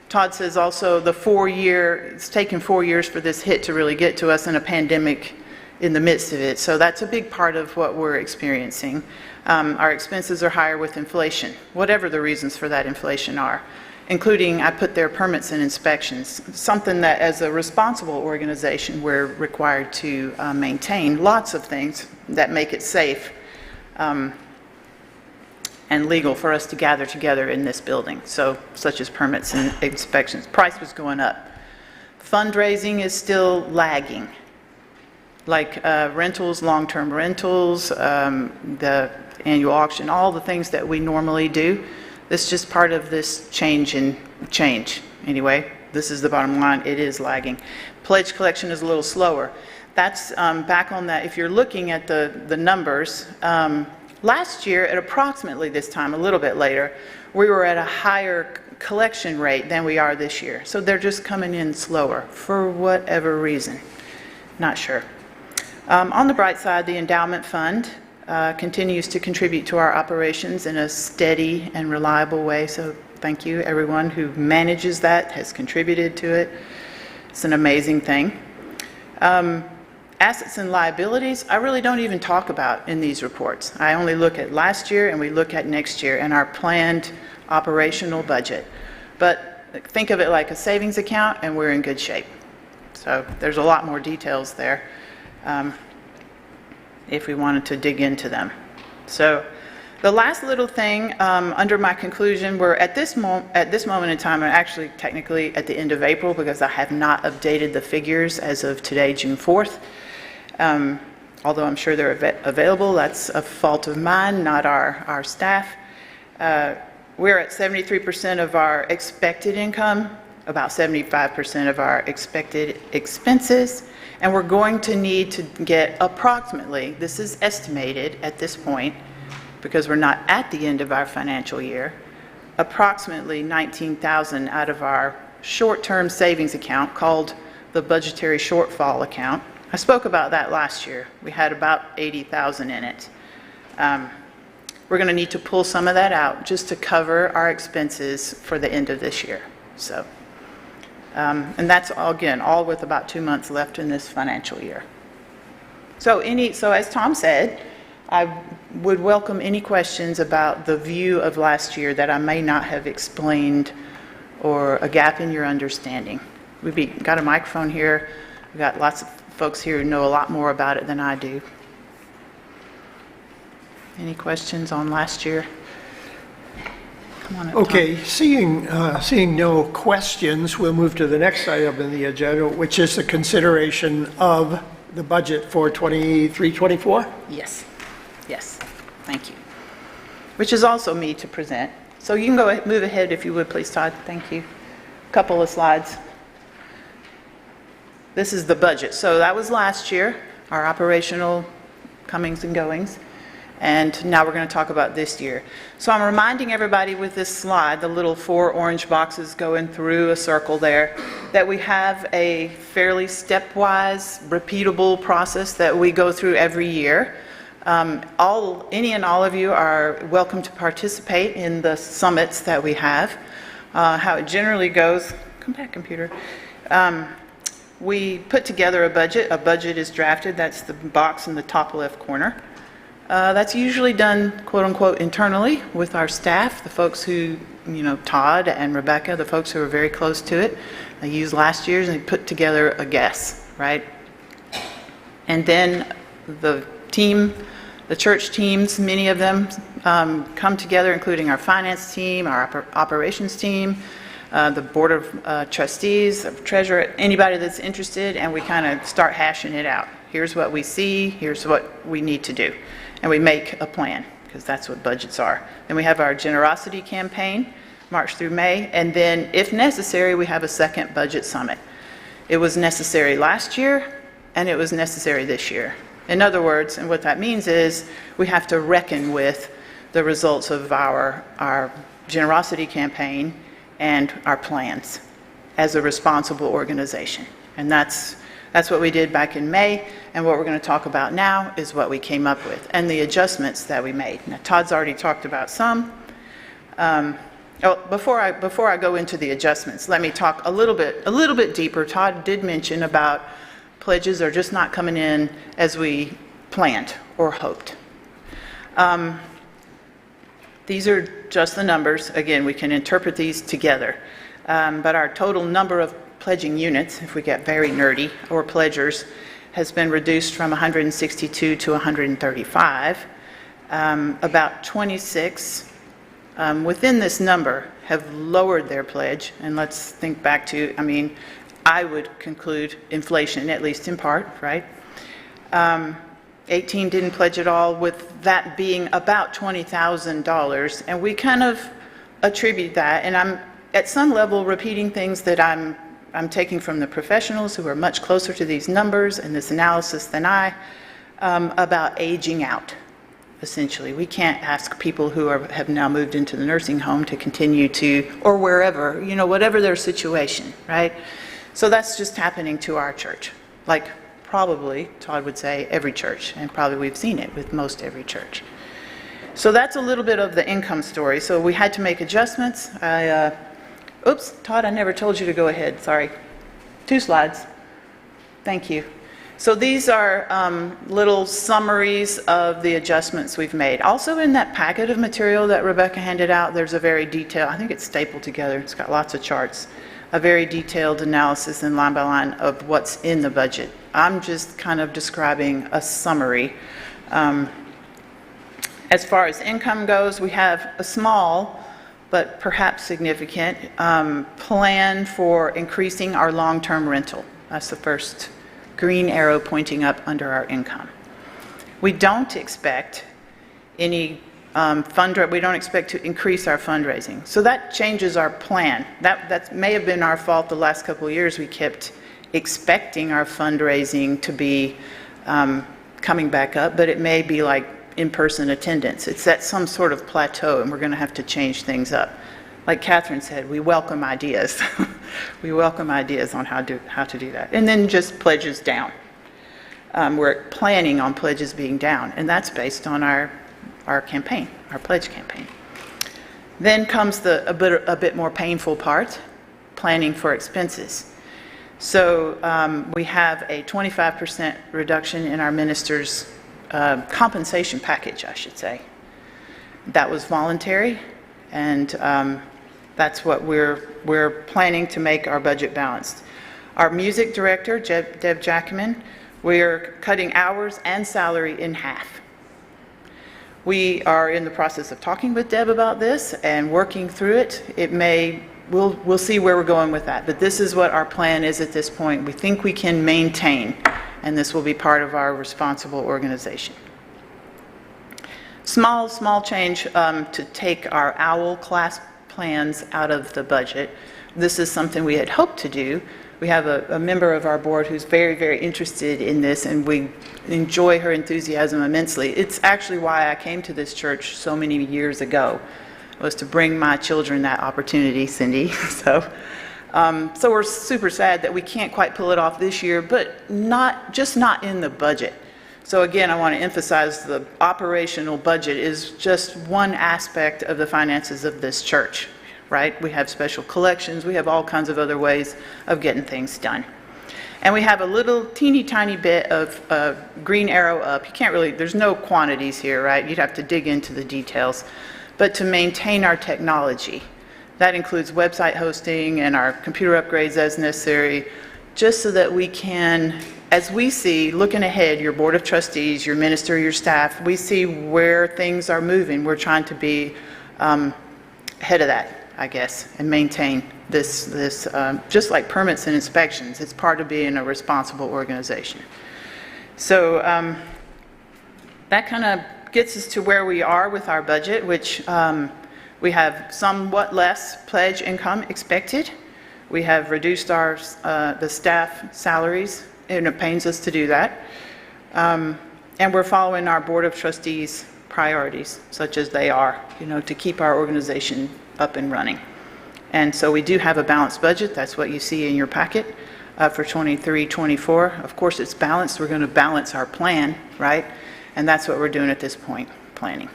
Todd says also it's taken 4 years for this hit to really get to us, in a pandemic in the midst of it. So that's a big part of what we're experiencing. Our expenses are higher with inflation, whatever the reasons for that inflation are, including, I put there, permits and inspections, something that as a responsible organization we're required to maintain. Lots of things that make it safe and legal for us to gather together in this building, such as permits and inspections. Price was going up. Fundraising is still lagging, like rentals, long-term rentals, the annual auction, all the things that we normally do. It's just part of this change anyway, this is the bottom line, it is lagging. Pledge collection is a little slower. That's back on that, if you're looking at the numbers, last year at approximately this time, a little bit later, we were at a higher collection rate than we are this year. So they're just coming in slower for whatever reason. Not sure. On the bright side, the endowment fund continues to contribute to our operations in a steady and reliable way. So thank you, everyone who manages that, has contributed to it. It's an amazing thing. Assets and liabilities, I really don't even talk about in these reports. I only look at last year and we look at next year and our planned operational budget. But think of it like a savings account and we're in good shape. So there's a lot more details there if we wanted to dig into them. So the last little thing under my conclusion, we're at this moment in time, and actually technically at the end of April because I have not updated the figures as of today, June 4th. Although I'm sure they're available, that's a fault of mine, not our staff. We're at 73% of our expected income, about 75% of our expected expenses, and we're going to need to get approximately, this is estimated at this point, because we're not at the end of our financial year, approximately $19,000 out of our short-term savings account called the budgetary shortfall account. I spoke about that last year. We had about $80,000 in it. We're going to need to pull some of that out just to cover our expenses for the end of this year. So, and that's again all with about 2 months left in this financial year. So as Tom said, I would welcome any questions about the view of last year that I may not have explained or a gap in your understanding. We've got a microphone here. We've got lots of folks here who know a lot more about it than I do. Any questions on last year? Come on up, Okay, Tom. seeing no questions, we'll move to the next item in the agenda, which is the consideration of the budget for 23-24. Yes, yes, thank you. Which is also me to present. So you can go ahead, move ahead if you would, please, Todd. Thank you. Couple of slides. This is the budget. So that was last year, our operational comings and goings. And now we're going to talk about this year. So I'm reminding everybody with this slide, the little 4 orange boxes going through a circle there, that we have a fairly stepwise, repeatable process that we go through every year. Any and all of you are welcome to participate in the summits that we have. How it generally goes, come back, computer. We put together a budget. A budget is drafted. That's the box in the top left corner. That's usually done, quote unquote, internally with our staff, the folks who, Todd and Rebecca, the folks who are very close to it. They use last year's and they put together a guess, right? And then the team, the church teams, many of them come together, including our finance team, our operations team, the board of trustees, the treasurer, anybody that's interested, and we kind of start hashing it out. Here's what we see, here's what we need to do. And we make a plan, because that's what budgets are. Then we have our generosity campaign, March through May, and then if necessary, we have a second budget summit. It was necessary last year, and it was necessary this year. In other words, and what that means is we have to reckon with the results of our generosity campaign and our plans as a responsible organization. And that's what we did back in May, and what we're going to talk about now is what we came up with and the adjustments that we made. Now, Todd's already talked about some. Before I go into the adjustments, let me talk a little bit deeper. Todd did mention about pledges are just not coming in as we planned or hoped. These are just the numbers. Again, we can interpret these together. But our total number of pledging units, if we get very nerdy, or pledgers, has been reduced from 162 to 135. About 26 within this number have lowered their pledge. And let's think back to, I would conclude inflation, at least in part, right? 18 didn't pledge at all, with that being about $20,000. And we kind of attribute that, and I'm at some level repeating things that I'm I'm taking from the professionals who are much closer to these numbers and this analysis than I, about aging out, essentially. We can't ask people who have now moved into the nursing home to continue to, or wherever, whatever their situation, right? So that's just happening to our church. Like probably, Todd would say, every church, and probably we've seen it with most every church. So that's a little bit of the income story. So we had to make adjustments. Oops, Todd, I never told you to go ahead, sorry. 2 slides. Thank you. So these are little summaries of the adjustments we've made. Also in that packet of material that Rebecca handed out, there's a very detailed, I think it's stapled together, it's got lots of charts, a very detailed analysis in line by line of what's in the budget. I'm just kind of describing a summary. As far as income goes, we have a small, but perhaps significant, plan for increasing our long-term rental. That's the first green arrow pointing up under our income. We don't expect any we don't expect to increase our fundraising. So that changes our plan. That may have been our fault the last couple of years. We kept expecting our fundraising to be coming back up, but it may be like in-person attendance. It's at some sort of plateau, and we're going to have to change things up. Like Catherine said, we welcome ideas. We welcome ideas on how to do that. And then just pledges down. We're planning on pledges being down, and that's based on our campaign, our pledge campaign. Then comes a bit more painful part, planning for expenses. So we have a 25% reduction in our ministers' compensation package, I should say. That was voluntary, and that's what we're planning to make our budget balanced. Our music director, Deb Jackman, we're cutting hours and salary in half. We are in the process of talking with Deb about this and working through it. We'll see where we're going with that, but this is what our plan is at this point. We think we can maintain, and this will be part of our responsible organization. Small change to take our OWL class plans out of the budget. This is something we had hoped to do. We have a member of our board who's very, very interested in this, and we enjoy her enthusiasm immensely. It's actually why I came to this church so many years ago, was to bring my children that opportunity, Cindy. So we're super sad that we can't quite pull it off this year, but not in the budget. So again, I want to emphasize the operational budget is just one aspect of the finances of this church, right? We have special collections, we have all kinds of other ways of getting things done. And we have a little teeny tiny bit of green arrow up. You can't really, there's no quantities here, right? You'd have to dig into the details. But to maintain our technology, that includes website hosting and our computer upgrades as necessary, just so that we can, as we see, looking ahead, your board of trustees, your minister, your staff, we see where things are moving. We're trying to be ahead of that, I guess, and maintain this just like permits and inspections. It's part of being a responsible organization. So that kind of gets us to where we are with our budget, which we have somewhat less pledge income expected. We have reduced the staff salaries, and it pains us to do that. And we're following our Board of Trustees priorities, such as they are, to keep our organization up and running. And so we do have a balanced budget. That's what you see in your packet for 23-24. Of course, it's balanced. We're going to balance our plan, right? And that's what we're doing at this point, planning.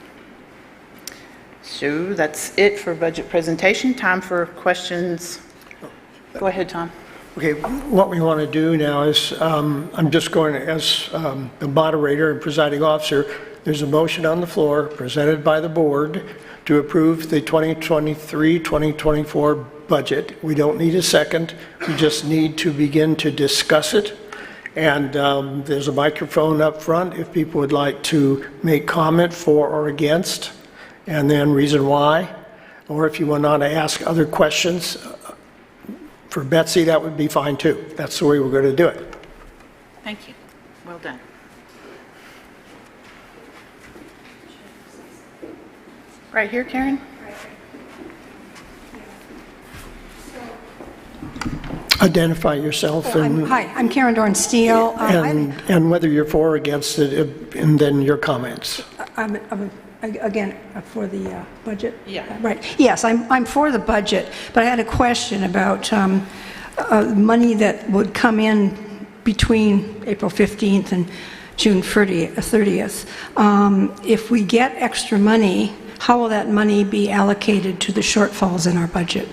So that's it for budget presentation. Time for questions. Go ahead, Tom. Okay, what we want to do now is, I'm just going to, as the moderator and presiding officer, there's a motion on the floor presented by the board to approve the 2023-2024 budget. We don't need a second. We just need to begin to discuss it. And there's a microphone up front if people would like to make comment for or against, and then reason why. Or if you want to ask other questions for Betsy, that would be fine too. That's the way we're going to do it. Thank you. Well done. Right here, Karen? Identify yourself Hi, I'm Karen Dorn Steele. and whether you're for or against it, and then your comments. Again, for the budget? Yeah. Right. Yes, I'm for the budget, but I had a question about money that would come in between April 15th and June 30th. If we get extra money, how will that money be allocated to the shortfalls in our budget?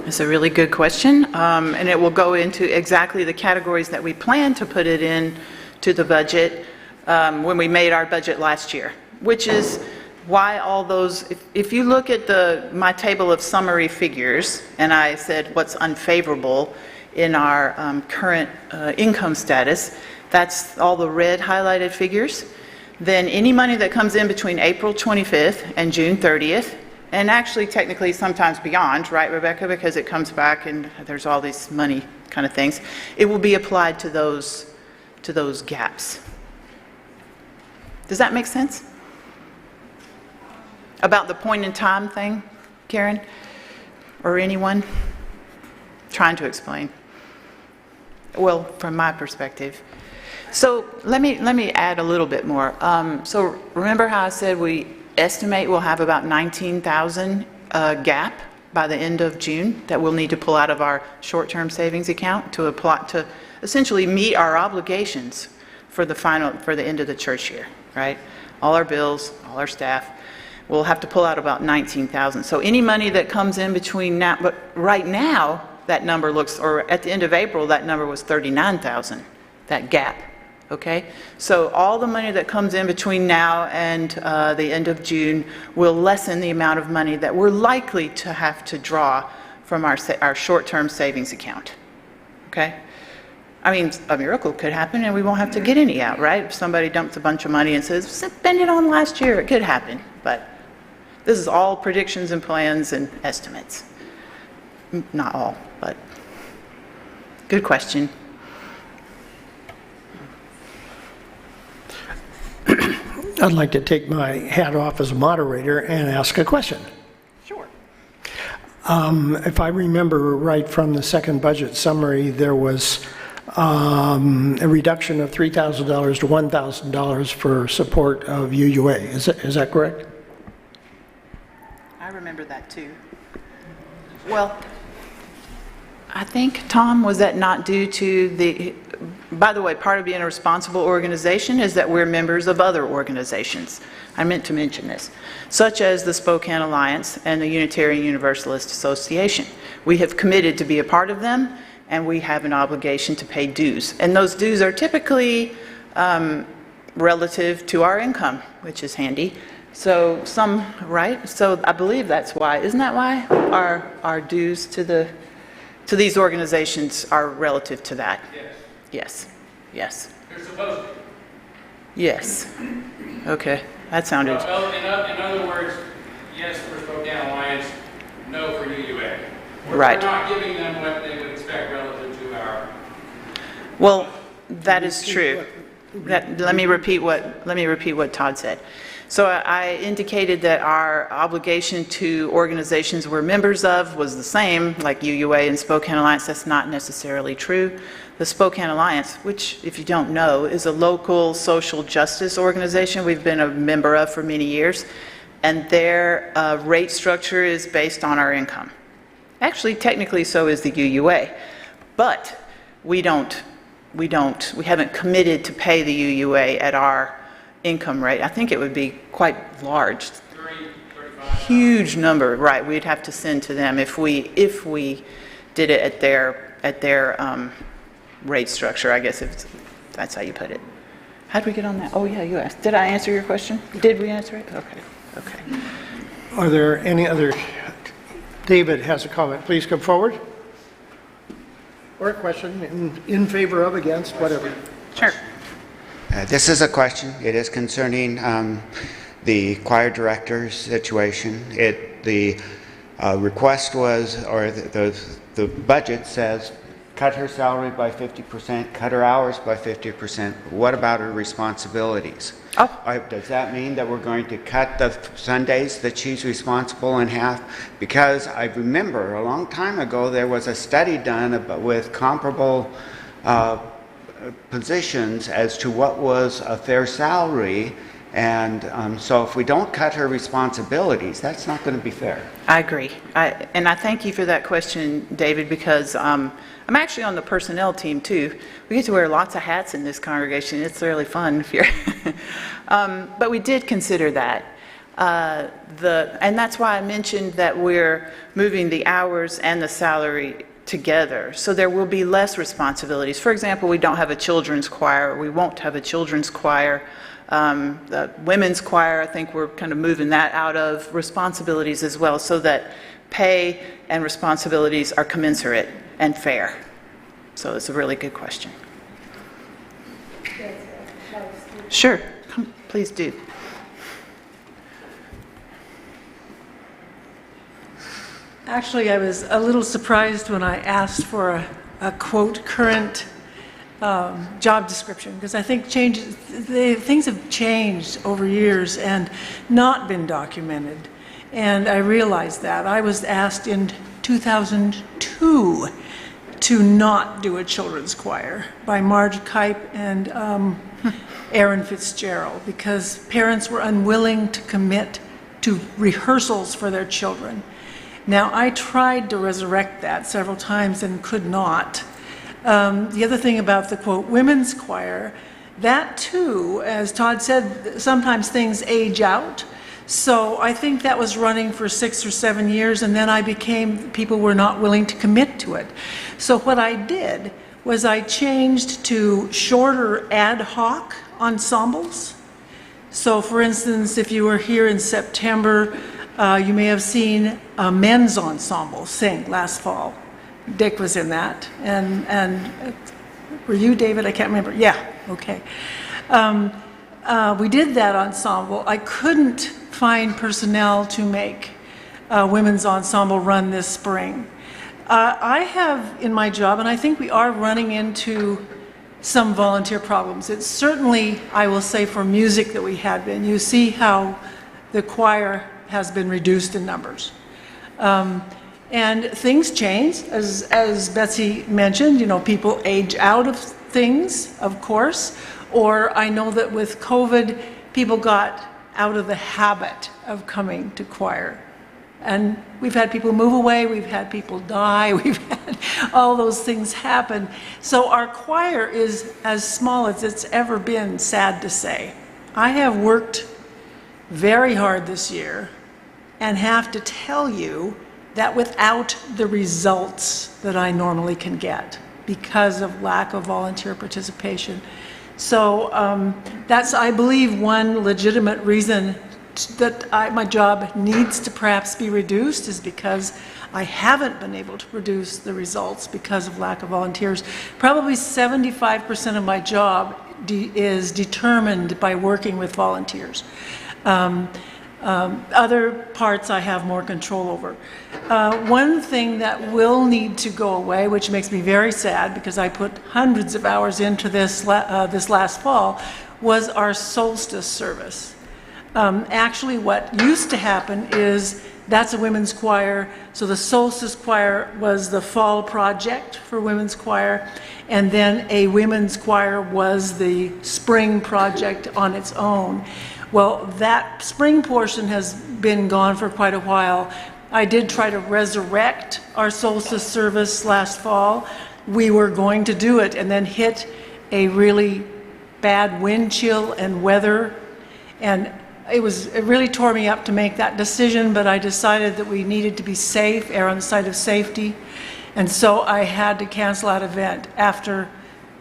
It's a really good question, and it will go into exactly the categories that we plan to put it in to the budget when we made our budget last year, which is why all those, if you look at my table of summary figures, and I said what's unfavorable in our current income status, that's all the red highlighted figures. Then any money that comes in between April 25th and June 30th, and actually technically sometimes beyond, right, Rebecca, because it comes back and there's all these money kind of things, it will be applied to those gaps. Does that make sense? About the point in time thing, Karen? Or anyone? Trying to explain. Well, from my perspective. So let me add a little bit more. So remember how I said we estimate we'll have about 19,000 gap by the end of June that we'll need to pull out of our short-term savings account to apply to essentially meet our obligations for the end of the church year, right? All our bills, all our staff. We'll have to pull out about 19,000. So any money that comes in between now, but right now that number looks, or at the end of April that number was 39,000, that gap. Okay, so all the money that comes in between now and the end of June will lessen the amount of money that we're likely to have to draw from our short-term savings account. Okay, I mean, a miracle could happen and we won't have to get any out, right? If somebody dumps a bunch of money and says, spend it on last year, it could happen. But this is all predictions and plans and estimates. Not all, but good question. I'd like to take my hat off as a moderator and ask a question. Sure. If I remember right from the second budget summary, there was a reduction of $3,000 to $1,000 for support of UUA. Is that correct? I remember that too. Well, I think, Tom, was that not due to the, by the way, part of being a responsible organization is that we're members of other organizations. I meant to mention this, such as the Spokane Alliance and the Unitarian Universalist Association. We have committed to be a part of them, and we have an obligation to pay dues. And those dues are typically relative to our income, which is handy. So right? So I believe that's why. Isn't that why our dues to these organizations are relative to that? Yes. Yes. They're supposed to. Yes. Okay. That sounded. Well, in other words, yes for Spokane Alliance, no for UUA. Right. We're not giving them what they would expect relative to our. Well, that is true. Let me repeat what Todd said. So I indicated that our obligation to organizations we're members of was the same, like UUA and Spokane Alliance. That's not necessarily true. The Spokane Alliance, which, if you don't know, is a local social justice organization we've been a member of for many years, and their rate structure is based on our income. Actually, technically, so is the UUA, but we haven't committed to pay the UUA at our income rate. I think it would be quite large. 35. Huge number, right? We'd have to send to them if we did it at their rate structure, I guess, if that's how you put it. How did we get on that? Oh yeah, you asked. Did I answer your question? Did we answer it? Okay. Are there any other? David has a comment. Please come forward. Or a question in favor of, against, whatever. Sure. This is a question. It is concerning the choir director's situation. The request was, or the budget says cut her salary by 50%, cut her hours by 50%. What about her responsibilities? Does that mean that we're going to cut the Sundays that she's responsible in half? Because I remember a long time ago there was a study done with comparable positions as to what was a fair salary, and so if we don't cut her responsibilities, that's not going to be fair. I agree. And I thank you for that question, David, because I'm actually on the personnel team too. We get to wear lots of hats in this congregation. It's really fun if you're but we did consider that. And that's why I mentioned that we're moving the hours and the salary together. So there will be less responsibilities. For example, we don't have a children's choir. We won't have a children's choir. The women's choir, I think we're kind of moving that out of responsibilities as well, so that pay and responsibilities are commensurate and fair. So it's a really good question. Sure, come, please do. Actually, I was a little surprised when I asked for a quote, current job description, because I think things have changed over years and not been documented. And I realized that. I was asked in 2002 to not do a children's choir by Marge Kipe and Aaron Fitzgerald, because parents were unwilling to commit to rehearsals for their children. Now, I tried to resurrect that several times and could not. The other thing about the, quote, women's choir, that too, as Todd said, sometimes things age out. So I think that was running for 6 or 7 years, and then people were not willing to commit to it. So what I did was I changed to shorter ad hoc ensembles. So for instance, if you were here in September, you may have seen a men's ensemble sing last fall. Dick was in that, and were you, David? I can't remember. Yeah, okay. We did that ensemble. I couldn't find personnel to make a women's ensemble run this spring. I have in my job, and I think we are running into some volunteer problems. It's certainly, I will say, for music that we had been. You see how the choir has been reduced in numbers. And things change, as Betsy mentioned, you know, people age out of things, of course, or I know that with COVID, people got out of the habit of coming to choir. And we've had people move away, we've had people die, we've had all those things happen. So our choir is as small as it's ever been, sad to say. I have worked very hard this year and have to tell you that without the results that I normally can get because of lack of volunteer participation. So that's, I believe, one legitimate reason that my job needs to perhaps be reduced is because I haven't been able to produce the results because of lack of volunteers. Probably 75% of my job is determined by working with volunteers. Other parts I have more control over. One thing that will need to go away, which makes me very sad because I put hundreds of hours into this last fall, was our solstice service. Actually, what used to happen is that's a women's choir, so the solstice choir was the fall project for women's choir, and then a women's choir was the spring project on its own. Well, that spring portion has been gone for quite a while. I did try to resurrect our solstice service last fall. We were going to do it and then hit a really bad wind chill and weather, and it really tore me up to make that decision, but I decided that we needed to be safe, err on the side of safety, and so I had to cancel that event after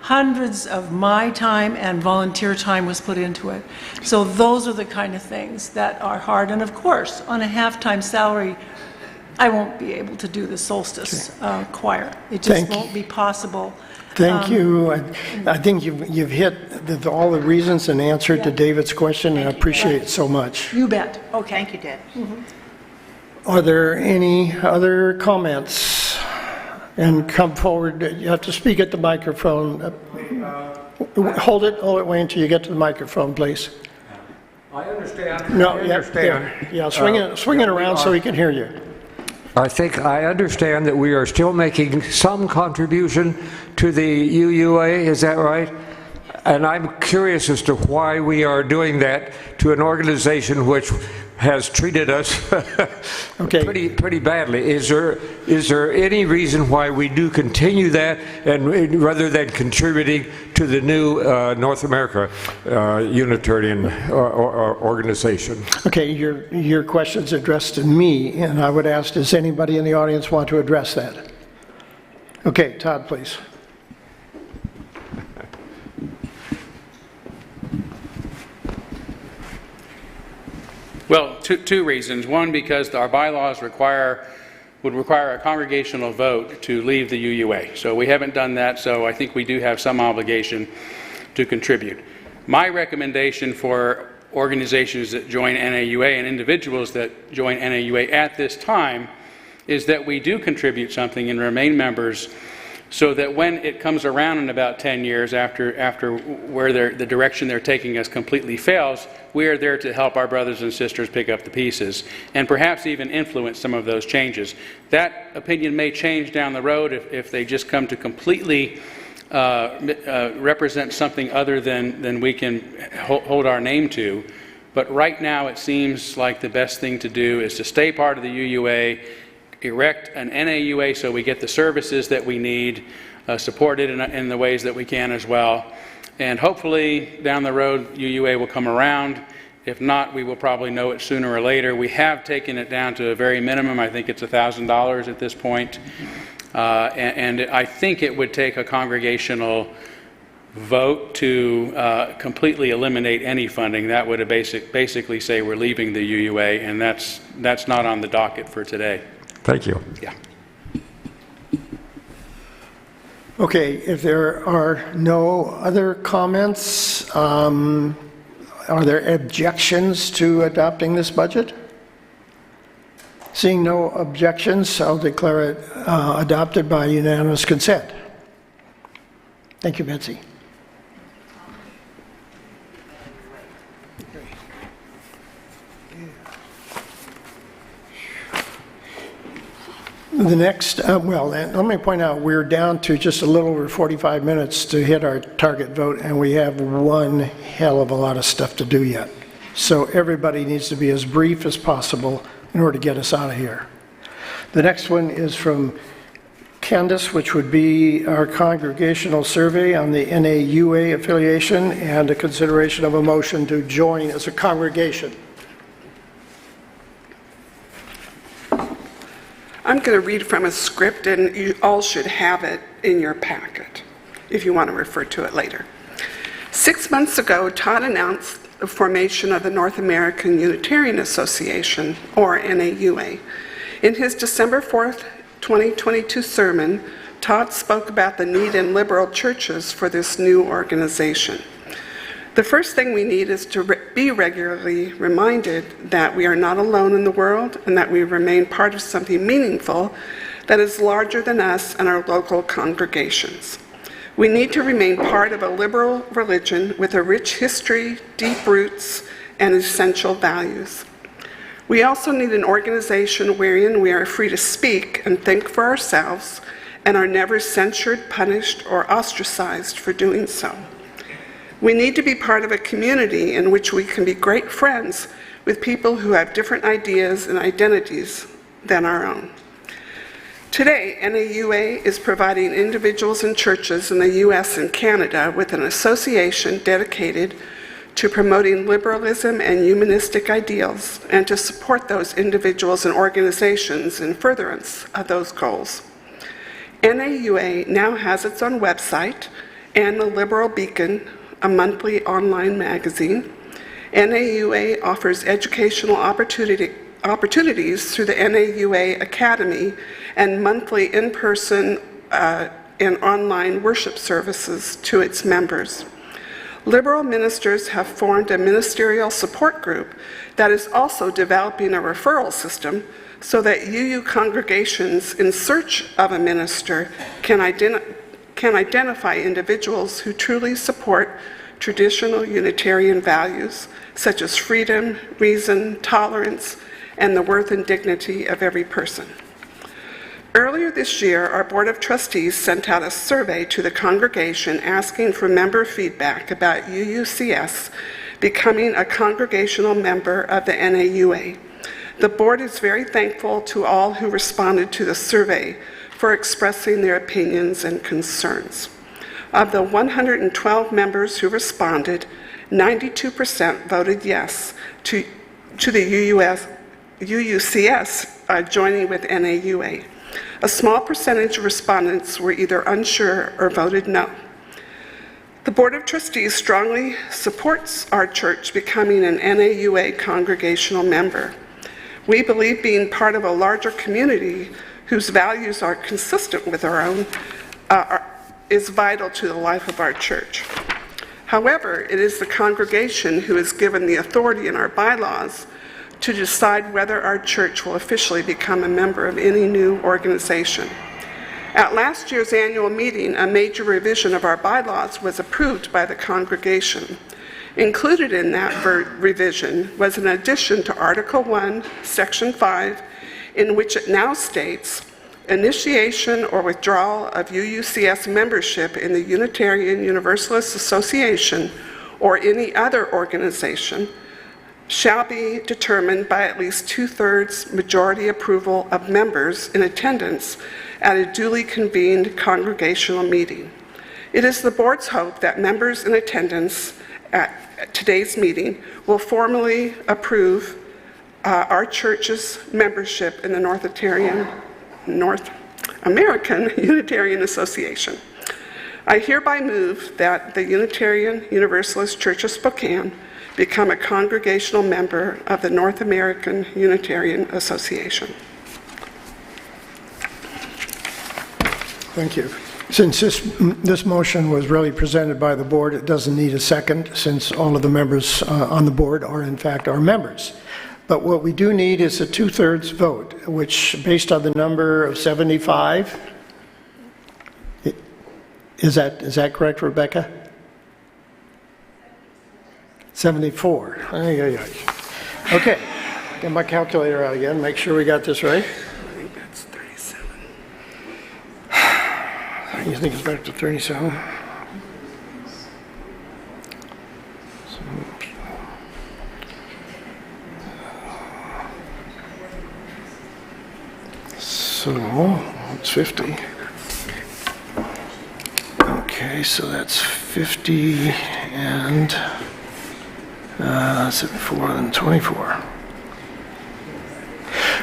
hundreds of my time and volunteer time was put into it. So those are the kind of things that are hard, and of course, on a half-time salary, I won't be able to do the solstice choir. It just won't be possible. Thank you. I think you've hit all the reasons and answered to David's question, and I appreciate it so much. You bet. Okay. Thank you, Deb. Are there any other comments? and come forward. You have to speak at the microphone. Hold it, wait until you get to the microphone, please. I understand. No, I yeah, understand. yeah, swing it around so he can hear you. I think I understand that we are still making some contribution to the UUA, is that right? And I'm curious as to why we are doing that to an organization which has treated us pretty badly. Is there any reason why we do continue that, and rather than contributing to the new North America Unitarian organization? Okay, your question's addressed to me, and I would ask, does anybody in the audience want to address that? Okay, Todd, please. Well, two reasons. One, because our bylaws would require a congregational vote to leave the UUA. So we haven't done that, so I think we do have some obligation to contribute. My recommendation for organizations that join NAUA and individuals that join NAUA at this time is that we do contribute something and remain members, so that when it comes around in about 10 years after where the direction they're taking us completely fails, we are there to help our brothers and sisters pick up the pieces and perhaps even influence some of those changes. That opinion may change down the road if they just come to completely represent something other than we can hold our name to. But right now it seems like the best thing to do is to stay part of the UUA, erect an NAUA so we get the services that we need, supported in the ways that we can as well. And hopefully down the road UUA will come around. If not, we will probably know it sooner or later. We have taken it down to a very minimum. I think it's $1,000 at this point. And I think it would take a congregational vote to completely eliminate any funding. That would basically say we're leaving the UUA, and that's not on the docket for today. Thank you. Yeah. Okay, if there are no other comments, are there objections to adopting this budget? Seeing no objections, I'll declare it adopted by unanimous consent. Thank you, Betsy. The next, let me point out, we're down to just a little over 45 minutes to hit our target vote, and we have one hell of a lot of stuff to do yet. So everybody needs to be as brief as possible in order to get us out of here. The next one is from Candace, which would be our congregational survey on the NAUA affiliation and a consideration of a motion to join as a congregation. I'm going to read from a script, and you all should have it in your packet if you want to refer to it later. 6 months ago, Todd announced the formation of the North American Unitarian Association, or NAUA. In his December 4th, 2022 sermon, Todd spoke about the need in liberal churches for this new organization. The first thing we need is to be regularly reminded that we are not alone in the world and that we remain part of something meaningful that is larger than us and our local congregations. We need to remain part of a liberal religion with a rich history, deep roots, and essential values. We also need an organization wherein we are free to speak and think for ourselves and are never censured, punished, or ostracized for doing so. We need to be part of a community in which we can be great friends with people who have different ideas and identities than our own. Today, NAUA is providing individuals and churches in the U.S. and Canada with an association dedicated to promoting liberalism and humanistic ideals and to support those individuals and organizations in furtherance of those goals. NAUA now has its own website and the Liberal Beacon, a monthly online magazine. NAUA offers educational opportunities through the NAUA Academy and monthly in-person and online worship services to its members. Liberal ministers have formed a ministerial support group that is also developing a referral system so that UU congregations in search of a minister can identify individuals who truly support traditional Unitarian values such as freedom, reason, tolerance, and the worth and dignity of every person. Earlier this year, our Board of Trustees sent out a survey to the congregation asking for member feedback about UUCS becoming a congregational member of the NAUA. The board is very thankful to all who responded to the survey for expressing their opinions and concerns. Of the 112 members who responded, 92% voted yes to the UUCS joining with NAUA. A small percentage of respondents were either unsure or voted no. The Board of Trustees strongly supports our church becoming an NAUA congregational member. We believe being part of a larger community whose values are consistent with our own is vital to the life of our church. However, it is the congregation who is given the authority in our bylaws to decide whether our church will officially become a member of any new organization. At last year's annual meeting, a major revision of our bylaws was approved by the congregation. Included in that revision was an addition to Article 1, Section 5, in which it now states, initiation or withdrawal of UUCS membership in the Unitarian Universalist Association or any other organization shall be determined by at least 2/3 majority approval of members in attendance at a duly convened congregational meeting. It is the board's hope that members in attendance at today's meeting will formally approve our church's membership in the North American Unitarian Association. I hereby move that the Unitarian Universalist Church of Spokane become a congregational member of the North American Unitarian Association. Thank you. Since this motion was really presented by the board, it doesn't need a second, since all of the members on the board are in fact our members. But what we do need is a 2/3 vote, which based on the number of 75, is that correct, Rebecca? 74. Okay, get my calculator out again, make sure we got this right. I think that's 37. You think it's back to 37? So, it's 50. Okay, so that's 50 and 74 and 24.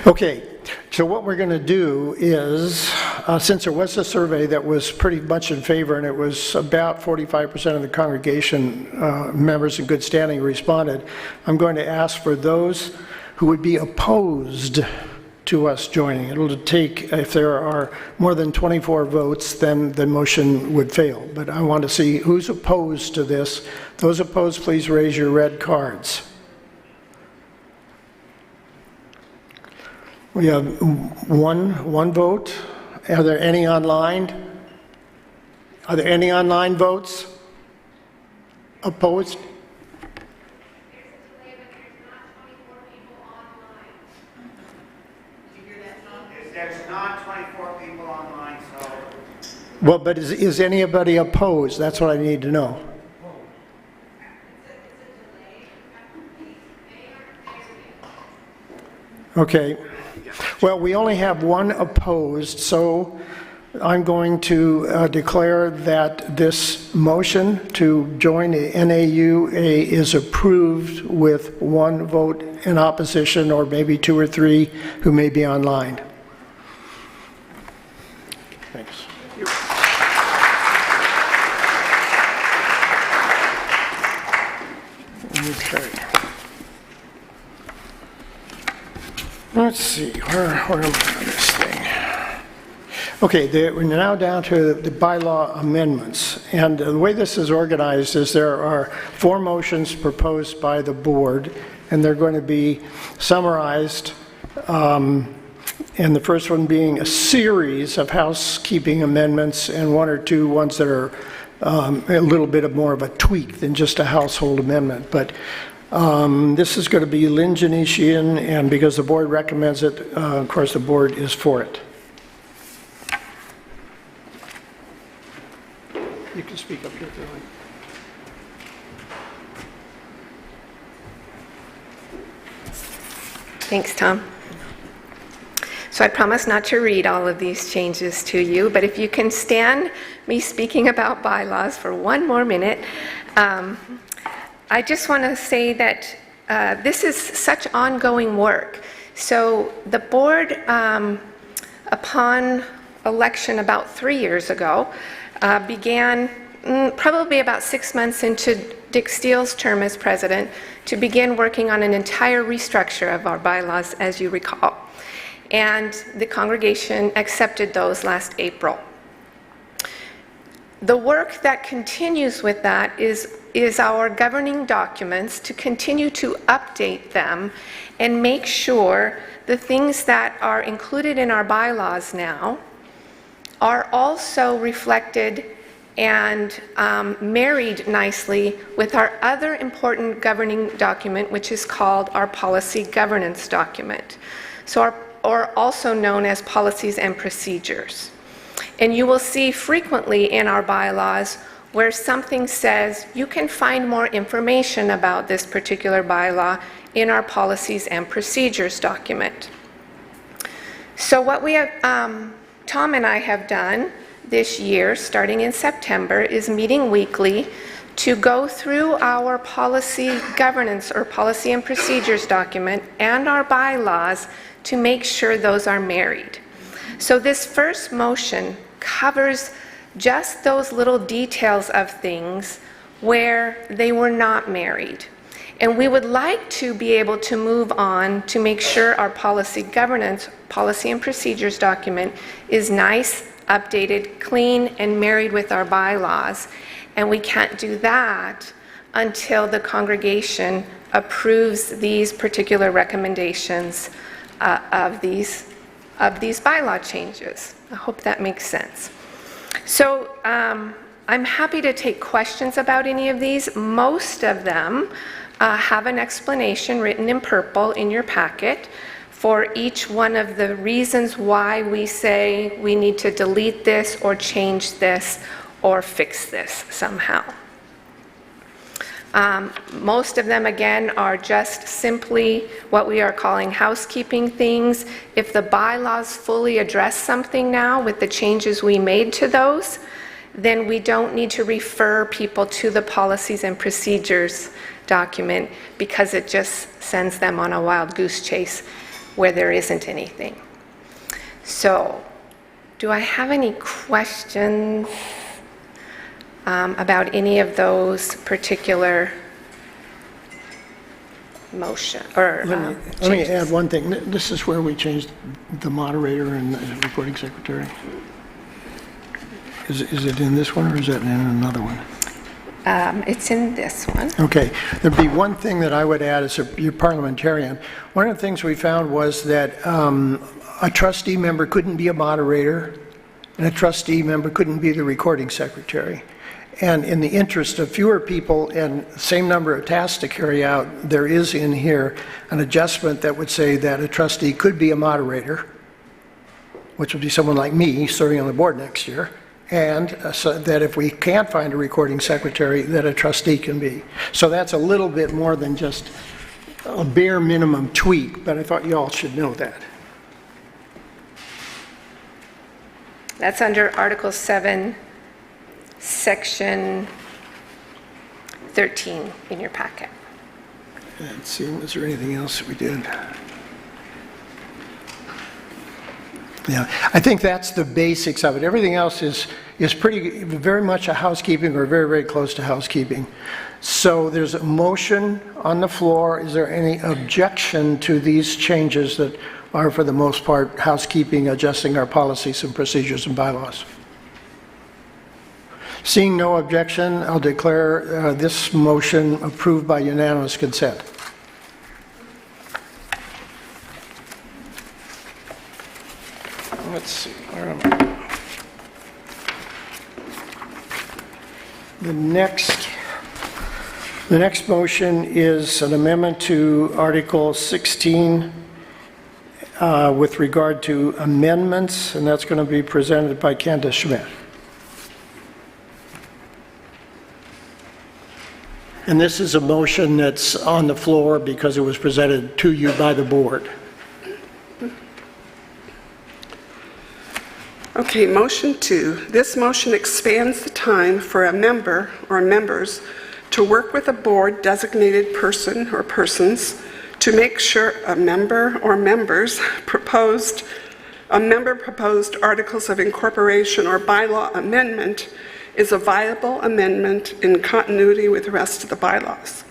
Okay, so what we're going to do is, since there was a survey that was pretty much in favor, and it was about 45% of the congregation members in good standing responded, I'm going to ask for those who would be opposed to us joining. It'll take, if there are more than 24 votes, then the motion would fail. But I want to see who's opposed to this. Those opposed, please raise your red cards. We have one vote. Are there any online? Are there any online votes? Opposed? There's not 24 people online, so... Well, but is anybody opposed? That's what I need to know. Okay. Well, we only have one opposed, so I'm going to declare that this motion to join the NAUA is approved with one vote in opposition, or maybe 2 or 3 who may be online. Thanks. Okay. Let's see, where am I on this thing? Okay, we're now down to the bylaw amendments. And the way this is organized is there are 4 motions proposed by the board, and they're going to be summarized And the first one being a series of housekeeping amendments and one or two ones that are a little bit of more of a tweak than just a household amendment. But this is going to be Lynn Janesian, and because the board recommends it, of course, the board is for it. You can speak up here if you like. Thanks, Tom. So I promise not to read all of these changes to you, but if you can stand me speaking about bylaws for one more minute, I just want to say that this is such ongoing work. So the board, upon election about 3 years ago, began probably about 6 months into Dick Steele's term as president to begin working on an entire restructure of our bylaws, as you recall. And the congregation accepted those last April. The work that continues with that is our governing documents, to continue to update them and make sure the things that are included in our bylaws now are also reflected and married nicely with our other important governing document, which is called our policy governance document, or also known as policies and procedures. And you will see frequently in our bylaws where something says you can find more information about this particular bylaw in our policies and procedures document. So what we have, Tom and I have done this year, starting in September, is meeting weekly to go through our policy governance or policy and procedures document and our bylaws to make sure those are married. So this first motion covers just those little details of things where they were not married. And we would like to be able to move on to make sure our policy governance, policy and procedures document is nice, updated, clean, and married with our bylaws. And we can't do that until the congregation approves these particular recommendations of these bylaw changes. I hope that makes sense. So I'm happy to take questions about any of these. Most of them have an explanation written in purple in your packet for each one of the reasons why we say we need to delete this or change this or fix this somehow. Most of them, again, are just simply what we are calling housekeeping things. If the bylaws fully address something now with the changes we made to those, then we don't need to refer people to the policies and procedures document, because it just sends them on a wild goose chase where there isn't anything. So, do I have any questions about any of those particular motion or Let me add one thing. This is where we changed the moderator and the recording secretary. Is it in this one or is it in another one? It's in this one. Okay. There'd be one thing that I would add as your parliamentarian. One of the things we found was that a trustee member couldn't be a moderator and a trustee member couldn't be the recording secretary. And in the interest of fewer people and same number of tasks to carry out, there is in here an adjustment that would say that a trustee could be a moderator, which would be someone like me serving on the board next year, and so that if we can't find a recording secretary, that a trustee can be. So that's a little bit more than just a bare minimum tweak, but I thought you all should know that. That's under Article 7, Section 13 in your packet. Let's see, was there anything else that we did? Yeah, I think that's the basics of it. Everything else is very much a housekeeping or very, very close to housekeeping. So there's a motion on the floor. Is there any objection to these changes that are, for the most part, housekeeping, adjusting our policies and procedures and bylaws? Seeing no objection, I'll declare this motion approved by unanimous consent. let's see, where am I? The next motion is an amendment to Article 16 with regard to amendments, and that's going to be presented by Candace Schmidt. And this is a motion that's on the floor because it was presented to you by the board. Okay, motion 2. This motion expands the time for a member or members to work with a board-designated person or persons to make sure a member or members proposed articles of incorporation or bylaw amendment is a viable amendment in continuity with the rest of the bylaws.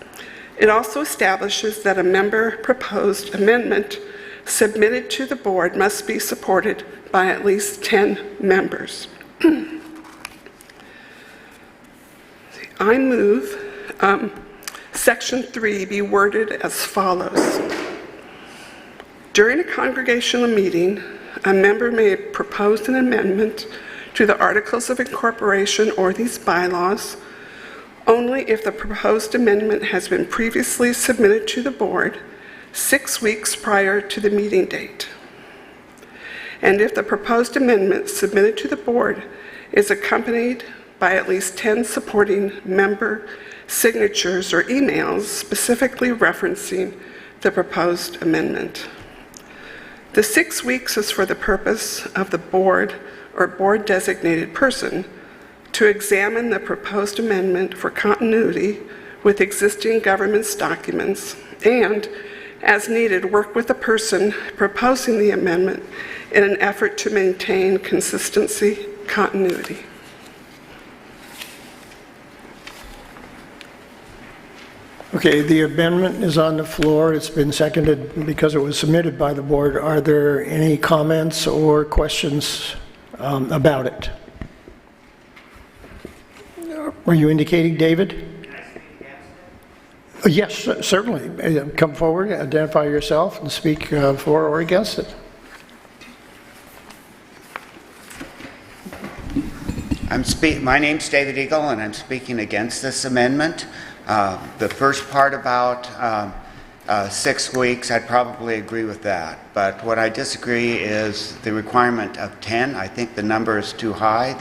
It also establishes that a member-proposed amendment submitted to the board must be supported by at least 10 members. I move Section 3 be worded as follows. During a congregational meeting, a member may propose an amendment to the Articles of Incorporation or these bylaws only if the proposed amendment has been previously submitted to the board 6 weeks prior to the meeting date. And if the proposed amendment submitted to the board is accompanied by at least 10 supporting member signatures or emails specifically referencing the proposed amendment. The 6 weeks is for the purpose of the board or board-designated person to examine the proposed amendment for continuity with existing governance documents and, as needed, work with the person proposing the amendment in an effort to maintain consistency, continuity. Okay, the amendment is on the floor. It's been seconded because it was submitted by the board. Are there any comments or questions about it? Were you indicating, David? Yes, certainly. Come forward, identify yourself, and speak for or against it. My name's David Eagle, and I'm speaking against this amendment. The first part about 6 weeks, I'd probably agree with that. But what I disagree is the requirement of 10. I think the number is too high.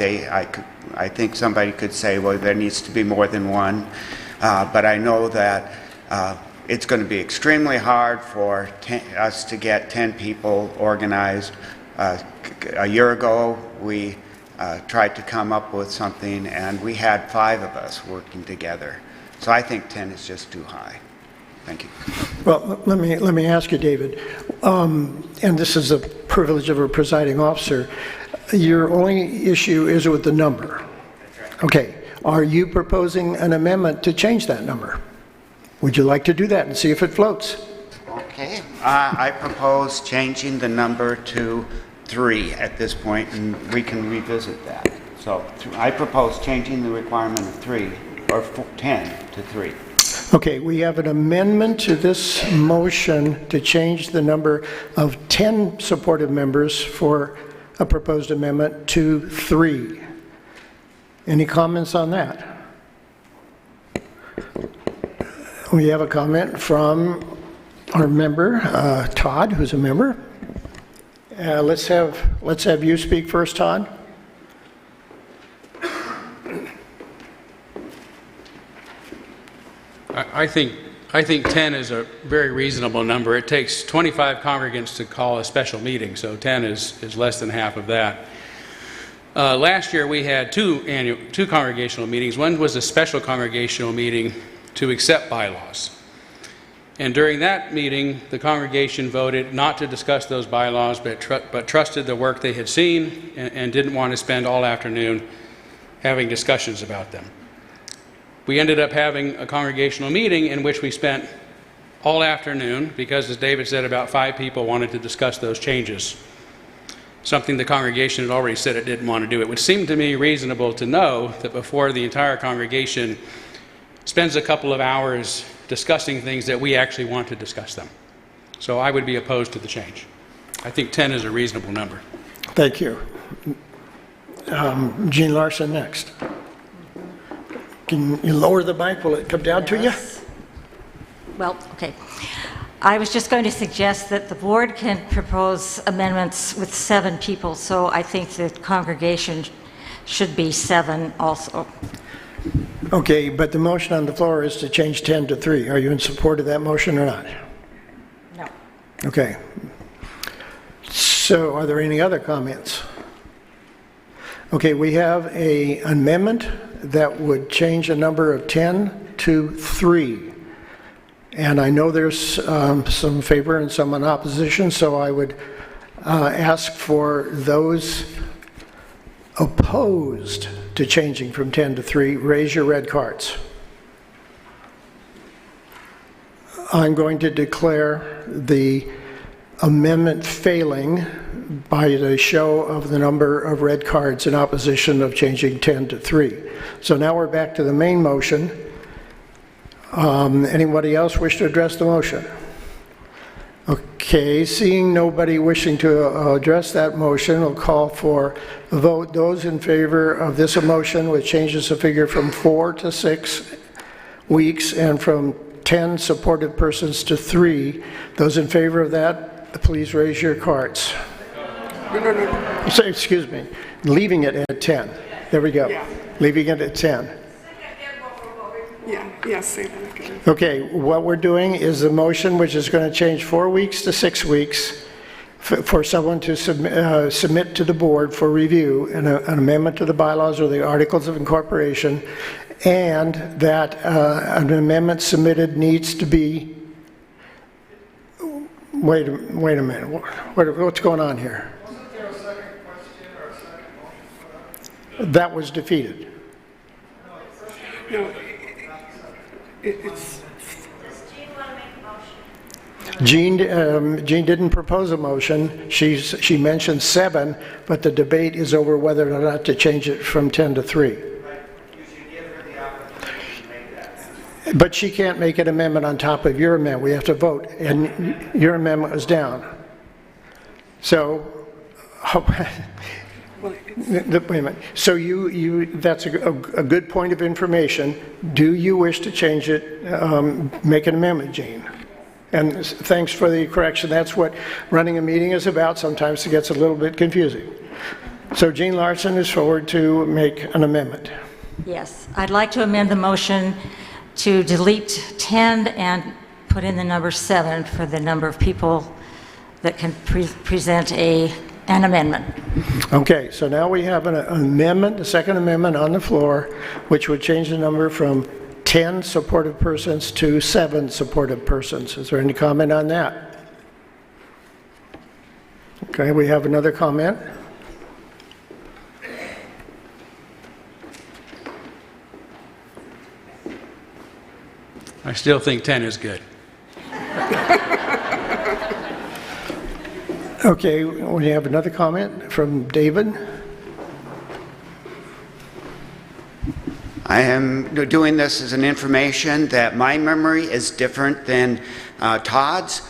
I think somebody could say, well, there needs to be more than one. But I know that it's going to be extremely hard for us to get 10 people organized. A year ago, we tried to come up with something, and we had 5 of us working together. So I think 10 is just too high. Thank you. Well, let me ask you, David, and this is a privilege of a presiding officer. Your only issue is with the number. Okay. Are you proposing an amendment to change that number? Would you like to do that and see if it floats? Okay. I propose changing the number to 3 at this point, and we can revisit that. So I propose changing the requirement of 3, or 10 to 3. Okay, we have an amendment to this motion to change the number of 10 supportive members for a proposed amendment to 3. Any comments on that? We have a comment from our member, Todd, who's a member. Let's have you speak first, Todd. I think 10 is a very reasonable number. It takes 25 congregants to call a special meeting, so 10 is less than half of that. Last year we had two congregational meetings. One was a special congregational meeting to accept bylaws. And during that meeting, the congregation voted not to discuss those bylaws, but trusted the work they had seen and didn't want to spend all afternoon having discussions about them. We ended up having a congregational meeting in which we spent all afternoon because, as David said, about 5 people wanted to discuss those changes, something the congregation had already said it didn't want to do. It would seem to me reasonable to know that before the entire congregation spends a couple of hours discussing things that we actually want to discuss them. So I would be opposed to the change. I think 10 is a reasonable number. Thank you. Jean Larson next. Can you lower the mic? Will it come down to you? Well, okay. I was just going to suggest that the board can propose amendments with 7 people, so I think the congregation should be 7 also. Okay, but the motion on the floor is to change 10 to 3. Are you in support of that motion or not? No. Okay. So are there any other comments? Okay, we have an amendment that would change a number of 10 to 3. And I know there's some favor and some in opposition, so I would ask for those opposed to changing from 10 to 3, raise your red cards. I'm going to declare the amendment failing by the show of the number of red cards in opposition of changing 10 to 3. So now we're back to the main motion. Anybody else wish to address the motion? Okay, seeing nobody wishing to address that motion, we'll call for a vote. Those in favor of this motion, which changes the figure from 4 to 6 weeks and from 10 supported persons to 3, those in favor of that, please raise your cards. No. So, excuse me, leaving it at 10. There we go. Yeah. Leaving it at 10. Yeah, say that again. Okay, what we're doing is a motion which is going to change 4 weeks to 6 weeks for someone to submit to the board for review an amendment to the bylaws or the articles of incorporation, and that an amendment submitted needs to be, wait a minute, what's going on here? Wasn't there a second question or a second motion? That was defeated. No, it's... Jean didn't propose a motion. She mentioned 7, but the debate is over whether or not to change it from 10 to 3. But she can't make an amendment on top of your amendment. We have to vote, and your amendment was down. So, wait a minute. So that's a good point of information. Do you wish to change it, make an amendment, Jean? And thanks for the correction. That's what running a meeting is about. Sometimes it gets a little bit confusing. So Jean Larson is forward to make an amendment. Yes, I'd like to amend the motion to delete 10 and put in the number 7 for the number of people that can present an amendment. Okay, so now we have an amendment, a second amendment on the floor, which would change the number from 10 supportive persons to 7 supportive persons. Is there any comment on that? Okay, we have another comment. I still think 10 is good. Okay, we have another comment from David. I am doing this as an information that my memory is different than Todd's.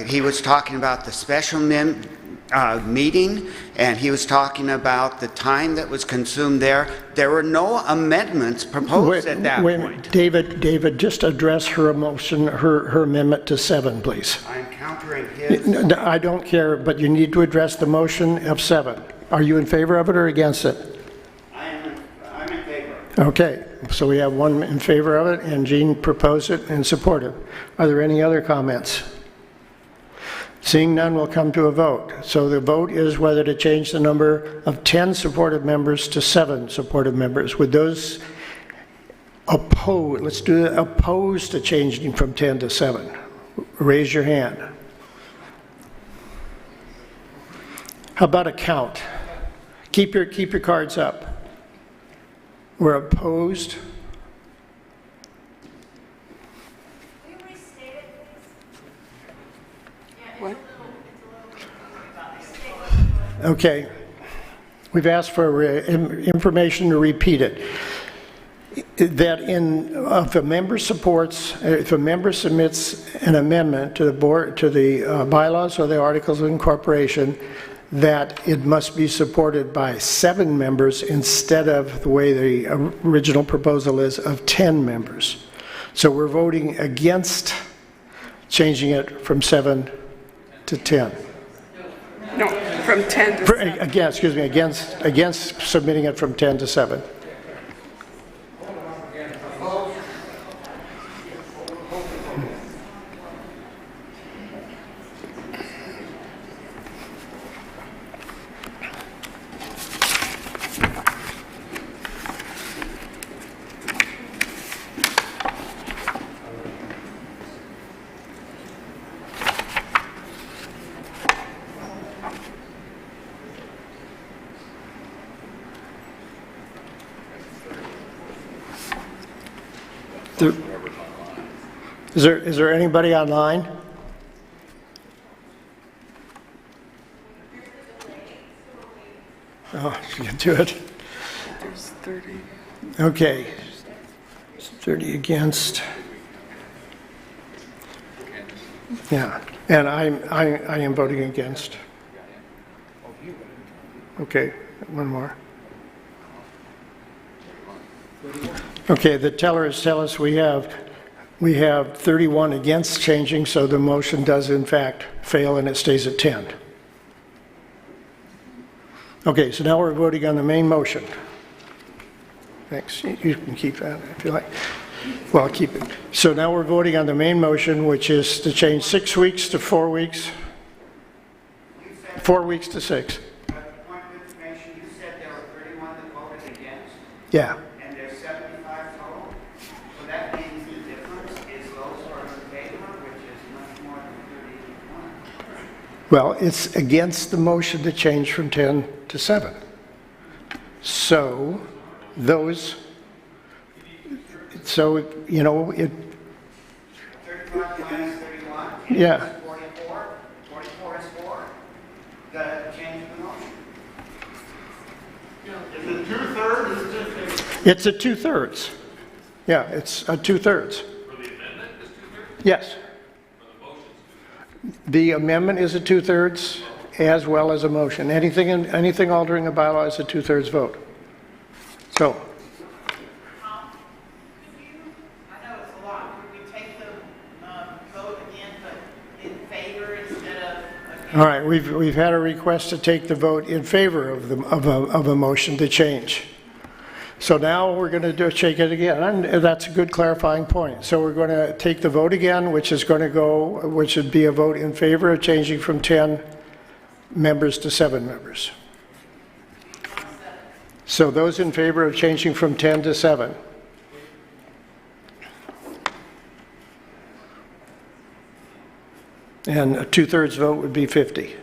He was talking about the special meeting, and he was talking about the time that was consumed there. There were no amendments proposed at that point. David, just address her motion, her amendment to 7, please. I'm countering his. No, I don't care, but you need to address the motion of 7. Are you in favor of it or against it? I'm in favor. Okay, so we have one in favor of it, and Jean proposed it and supported. Are there any other comments? Seeing none, we'll come to a vote. So the vote is whether to change the number of 10 supportive members to 7 supportive members. Would those oppose, let's do the opposed to changing from 10 to 7. Raise your hand. How about a count? Keep your cards up. We're opposed. What? Okay. We've asked for information to repeat it. That if a member if a member submits an amendment to the board, to the bylaws or the articles of incorporation, that it must be supported by 7 members instead of the way the original proposal is of 10 members. So we're voting against changing it from 7 to 10. No, from 10 to 7. Against submitting it from 10 to 7. Is there anybody online? Oh, you can do it. There's 30. Okay. 30 against. Yeah, and I am voting against. Okay, one more. Okay, the tellers tell us we have 31 against changing, so the motion does in fact fail and it stays at 10. Okay, so now we're voting on the main motion. Thanks. You can keep that if you like. Well, I'll keep it. So now we're voting on the main motion, which is to change 6 weeks to 4 weeks. 4 weeks to 6. Point of information, you said there were 31 that voted against, Yeah. and there's 75 total. So that means the difference is those who are in favor, which is much more than 31. Well, it's against the motion to change from 10 to 7. So those, so, you know, it, 35 minus 31? yeah. 44? 44 is 4. The change of the motion. Is it 2/3 or is it just It's a 2/3. Yeah, it's a 2/3. for the amendment is 2/3? Yes. The amendment is a 2/3 as well as a motion. Anything altering a bylaw is a 2/3 vote. So, I know it's a lot, could we take the vote again, but in favor instead of against? all right, we've had a request to take the vote in favor of a motion to change. So now we're going to check it again, and that's a good clarifying point. So we're going to take the vote again, which would be a vote in favor of changing from 10 members to 7 members. So those in favor of changing from 10 to 7. And a 2/3 vote would be 50.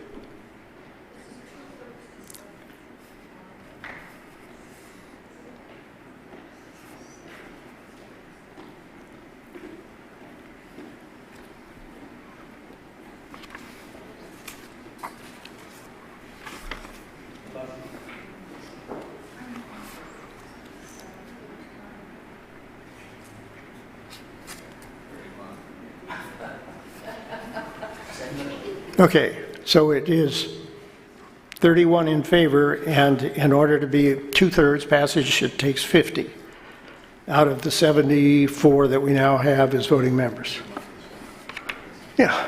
Okay, so it is 31 in favor, and in order to be 2/3 passage, it takes 50 out of the 74 that we now have as voting members. Yeah.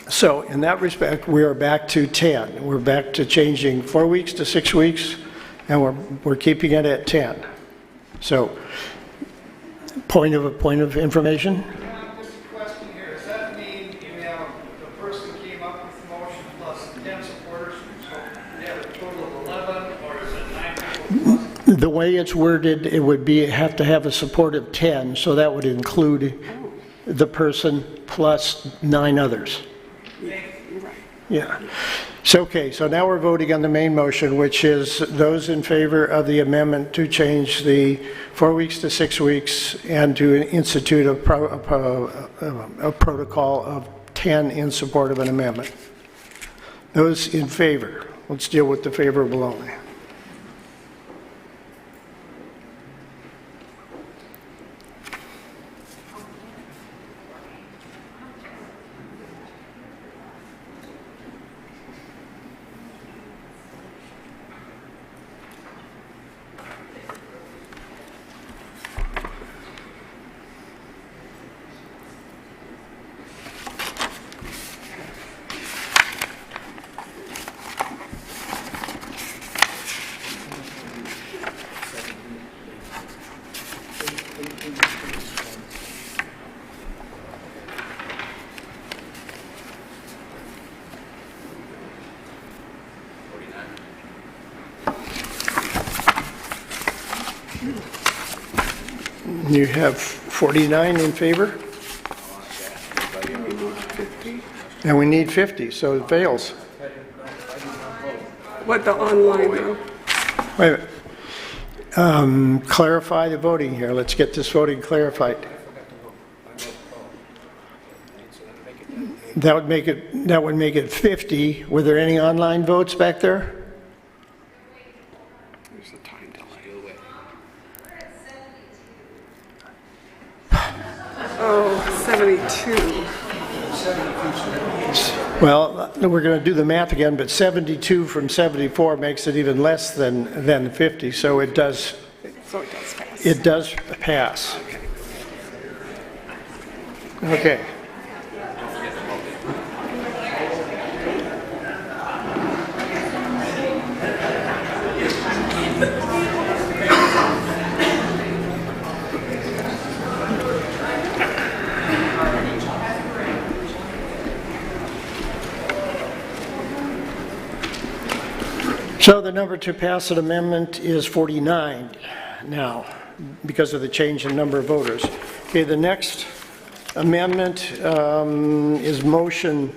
So in that respect, we are back to 10. We're back to changing 4 weeks to 6 weeks, and we're keeping it at 10. So, point of information. Just a question here. Does that mean you have the person came up with the motion plus 10 supporters, so you have a total of 11, or is it 9 people plus? The way it's worded, it would have to have a support of 10, so that would include the person plus 9 others. Yeah. So, okay, so now we're voting on the main motion, which is those in favor of the amendment to change the 4 weeks to 6 weeks and to institute a protocol of 10 in support of an amendment. Those in favor, let's deal with the favorable only. You have 49 in favor? And we need 50, so it fails. What the online though? Wait a minute. Clarify the voting here. Let's get this voting clarified. That would make it 50. Were there any online votes back there? There's a time delay. Oh, 72. Well, we're going to do the math again, but 72 from 74 makes it even less than 50, so it does. So it does pass. It does pass. Okay. So the number to pass an amendment is 49 now, because of the change in number of voters. Okay, the next amendment is motion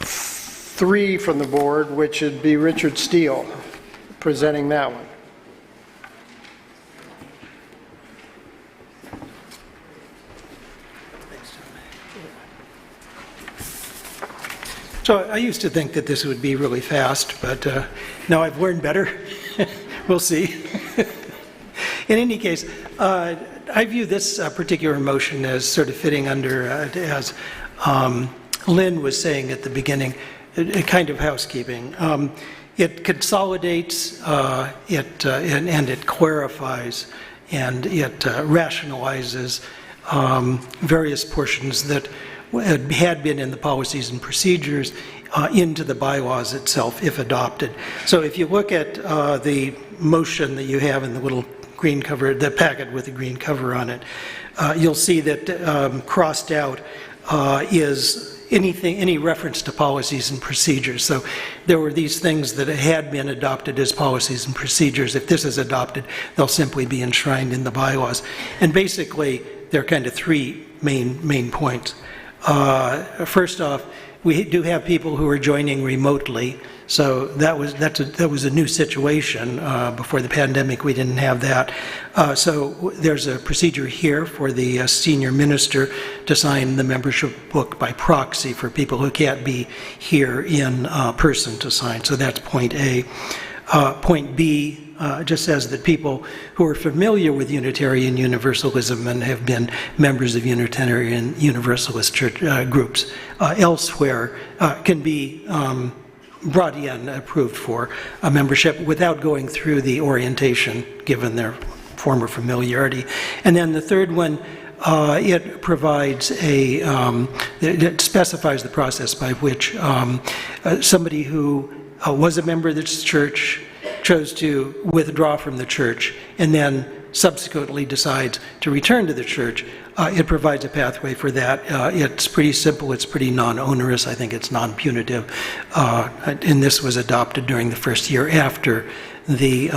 3 from the board, which would be Richard Steele presenting that one. So I used to think that this would be really fast, but now I've learned better. We'll see. In any case, I view this particular motion as sort of fitting under, as Lynn was saying at the beginning, a kind of housekeeping. It consolidates, and it clarifies, and it rationalizes various portions that had been in the policies and procedures into the bylaws itself, if adopted. So if you look at the motion that you have in the little green cover, the packet with the green cover on it, you'll see that crossed out is any reference to policies and procedures. So there were these things that had been adopted as policies and procedures. If this is adopted, they'll simply be enshrined in the bylaws. And basically, there are kind of three main points. First off, we do have people who are joining remotely, so that was a new situation. Before the pandemic, we didn't have that. So there's a procedure here for the senior minister to sign the membership book by proxy for people who can't be here in person to sign. So that's point A. Point B just says that people who are familiar with Unitarian Universalism and have been members of Unitarian Universalist church groups elsewhere can be brought in, approved for a membership without going through the orientation given their former familiarity. And then the third one, it provides it specifies the process by which somebody who was a member of this church, chose to withdraw from the church, and then subsequently decides to return to the church, it provides a pathway for that. It's pretty simple, it's pretty non-onerous, I think it's non-punitive, and this was adopted during the first year after the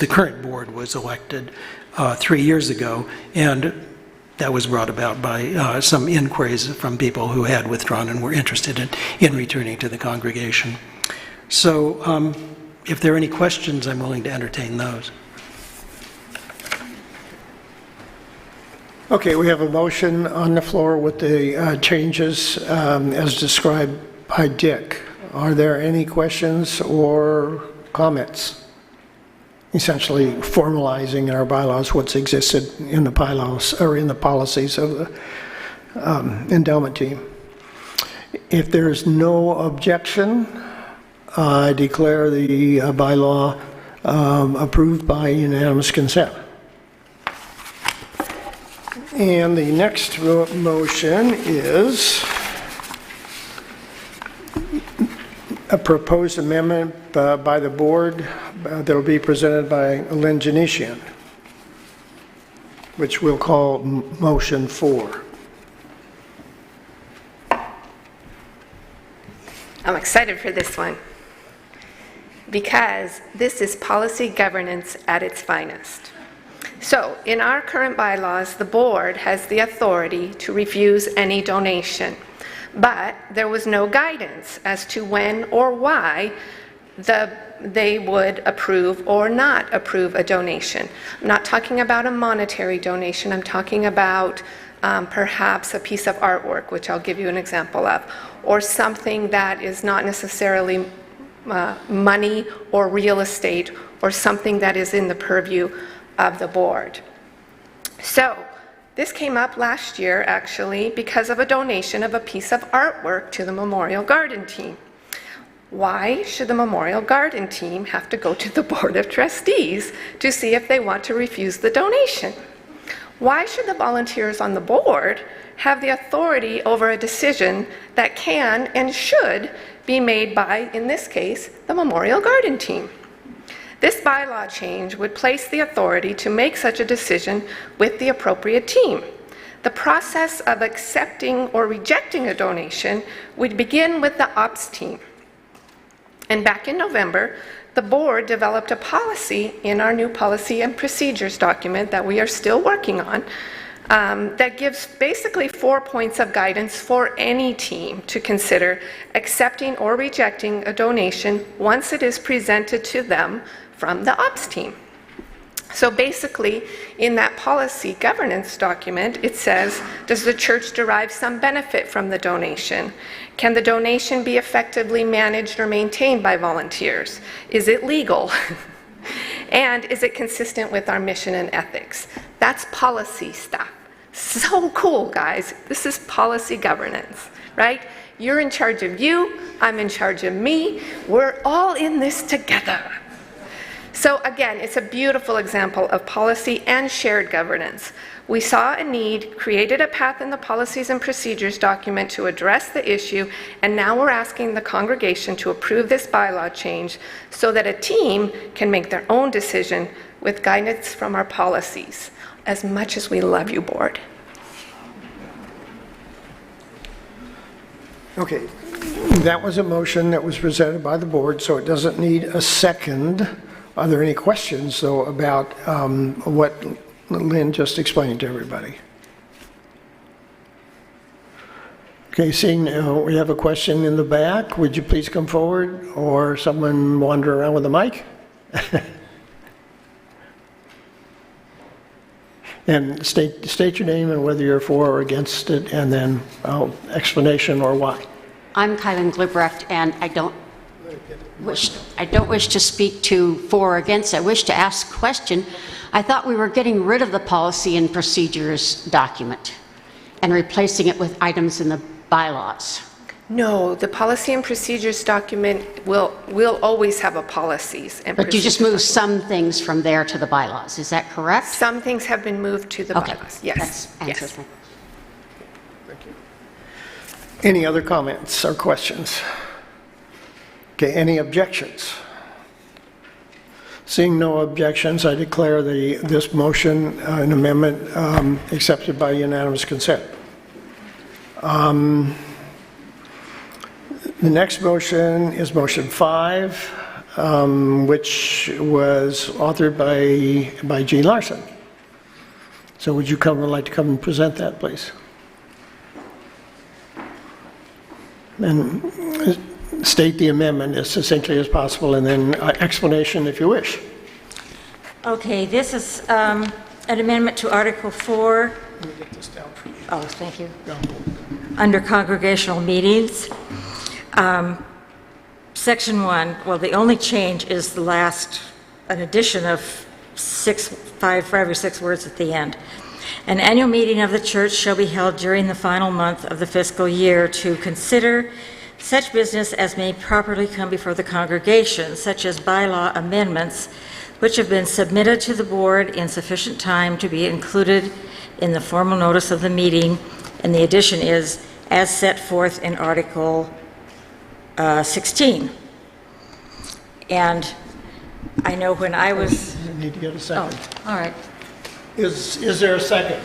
current board was elected 3 years ago, and that was brought about by some inquiries from people who had withdrawn and were interested in returning to the congregation. So if there are any questions, I'm willing to entertain those. Okay, we have a motion on the floor with the changes as described by Dick. Are there any questions or comments? Essentially formalizing in our bylaws what's existed in the bylaws or in the policies of the endowment team. If there's no objection, I declare the bylaw approved by unanimous consent. And the next motion is a proposed amendment by the board that will be presented by Lynn Janician, which we'll call motion 4. I'm excited for this one. because this is policy governance at its finest. So, in our current bylaws, the board has the authority to refuse any donation, but there was no guidance as to when or why they would approve or not approve a donation. I'm not talking about a monetary donation, I'm talking about perhaps a piece of artwork, which I'll give you an example of, or something that is not necessarily money or real estate, or something that is in the purview of the board. So, this came up last year, actually, because of a donation of a piece of artwork to the Memorial Garden team. Why should the Memorial Garden team have to go to the Board of Trustees to see if they want to refuse the donation? Why should the volunteers on the board have the authority over a decision that can and should be made by, in this case, the Memorial Garden team? This bylaw change would place the authority to make such a decision with the appropriate team. The process of accepting or rejecting a donation would begin with the ops team. And back in November, the board developed a policy in our new policy and procedures document that we are still working on, that gives basically 4 points of guidance for any team to consider accepting or rejecting a donation once it is presented to them from the ops team. So basically, in that policy governance document, it says, does the church derive some benefit from the donation? Can the donation be effectively managed or maintained by volunteers? Is it legal? And is it consistent with our mission and ethics? That's policy stuff. So cool, guys. This is policy governance, right? You're in charge of you, I'm in charge of me. We're all in this together. So again, it's a beautiful example of policy and shared governance. We saw a need, created a path in the policies and procedures document to address the issue, and now we're asking the congregation to approve this bylaw change so that a team can make their own decision with guidance from our policies. As much as we love you, board. Okay, that was a motion that was presented by the board, so it doesn't need a second. Are there any questions, though, about what Lynn just explained to everybody? Okay, seeing we have a question in the back. Would you please come forward, or someone wander around with a mic? And state your name and whether you're for or against it, and then explanation or why. I'm Kylan Glibrecht, and I don't wish to speak to for or against. I wish to ask a question. I thought we were getting rid of the policy and procedures document and replacing it with items in the bylaws. No, the policy and procedures document will always have a policies and But you just moved some things from there to the bylaws, is that correct? Some things have been moved to the bylaws, yes. That answers my question. Thank you. Any other comments or questions? Okay, any objections? Seeing no objections, I declare this motion, an amendment, accepted by unanimous consent. The next motion is motion 5, which was authored by Jean Larson. So would you like to come and present that, please? And state the amendment as succinctly as possible, and then explanation if you wish. Okay, this is an amendment to Article 4. Let me get this down for you. Oh, thank you. Under congregational meetings. Section 1, well, the only change is an addition of 5 for every 6 words at the end. An annual meeting of the church shall be held during the final month of the fiscal year to consider such business as may properly come before the congregation, such as bylaw amendments, which have been submitted to the board in sufficient time to be included in the formal notice of the meeting, and the addition is as set forth in Article 16. And I know when I was... You need to get a second. Oh, all right. Is there a second?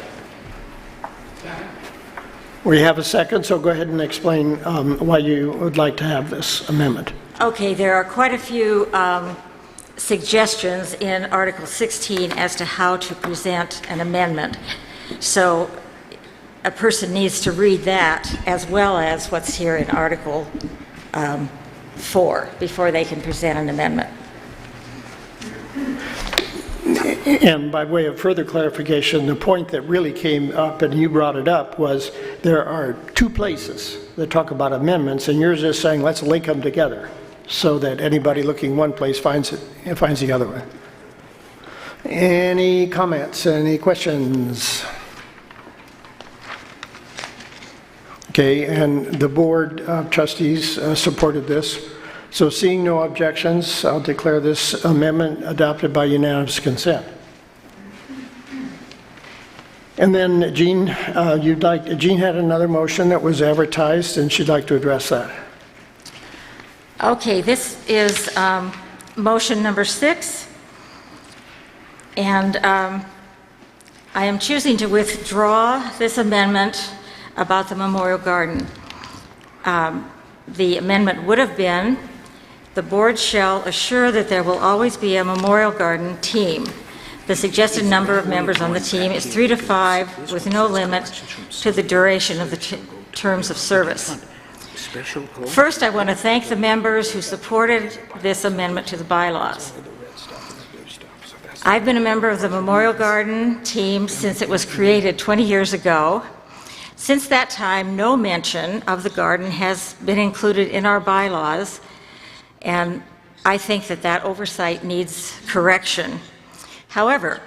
We have a second, so go ahead and explain why you would like to have this amendment. Okay, there are quite a few suggestions in Article 16 as to how to present an amendment. So a person needs to read that as well as what's here in Article 4 before they can present an amendment. And by way of further clarification, the point that really came up, and you brought it up, was there are two places that talk about amendments, and yours is saying let's link them together so that anybody looking one place finds the other one. Any comments, any questions? Okay, and the board of trustees supported this. So seeing no objections, I'll declare this amendment adopted by unanimous consent. And then Jean, Jean had another motion that was advertised, and she'd like to address that. Okay, this is motion number 6, and I am choosing to withdraw this amendment about the Memorial Garden. The amendment would have been, the board shall assure that there will always be a Memorial Garden team. The suggested number of members on the team is 3 to 5 with no limit to the duration of the terms of service. First, I want to thank the members who supported this amendment to the bylaws. I've been a member of the Memorial Garden team since it was created 20 years ago. Since that time, no mention of the garden has been included in our bylaws, and I think that that oversight needs correction. However,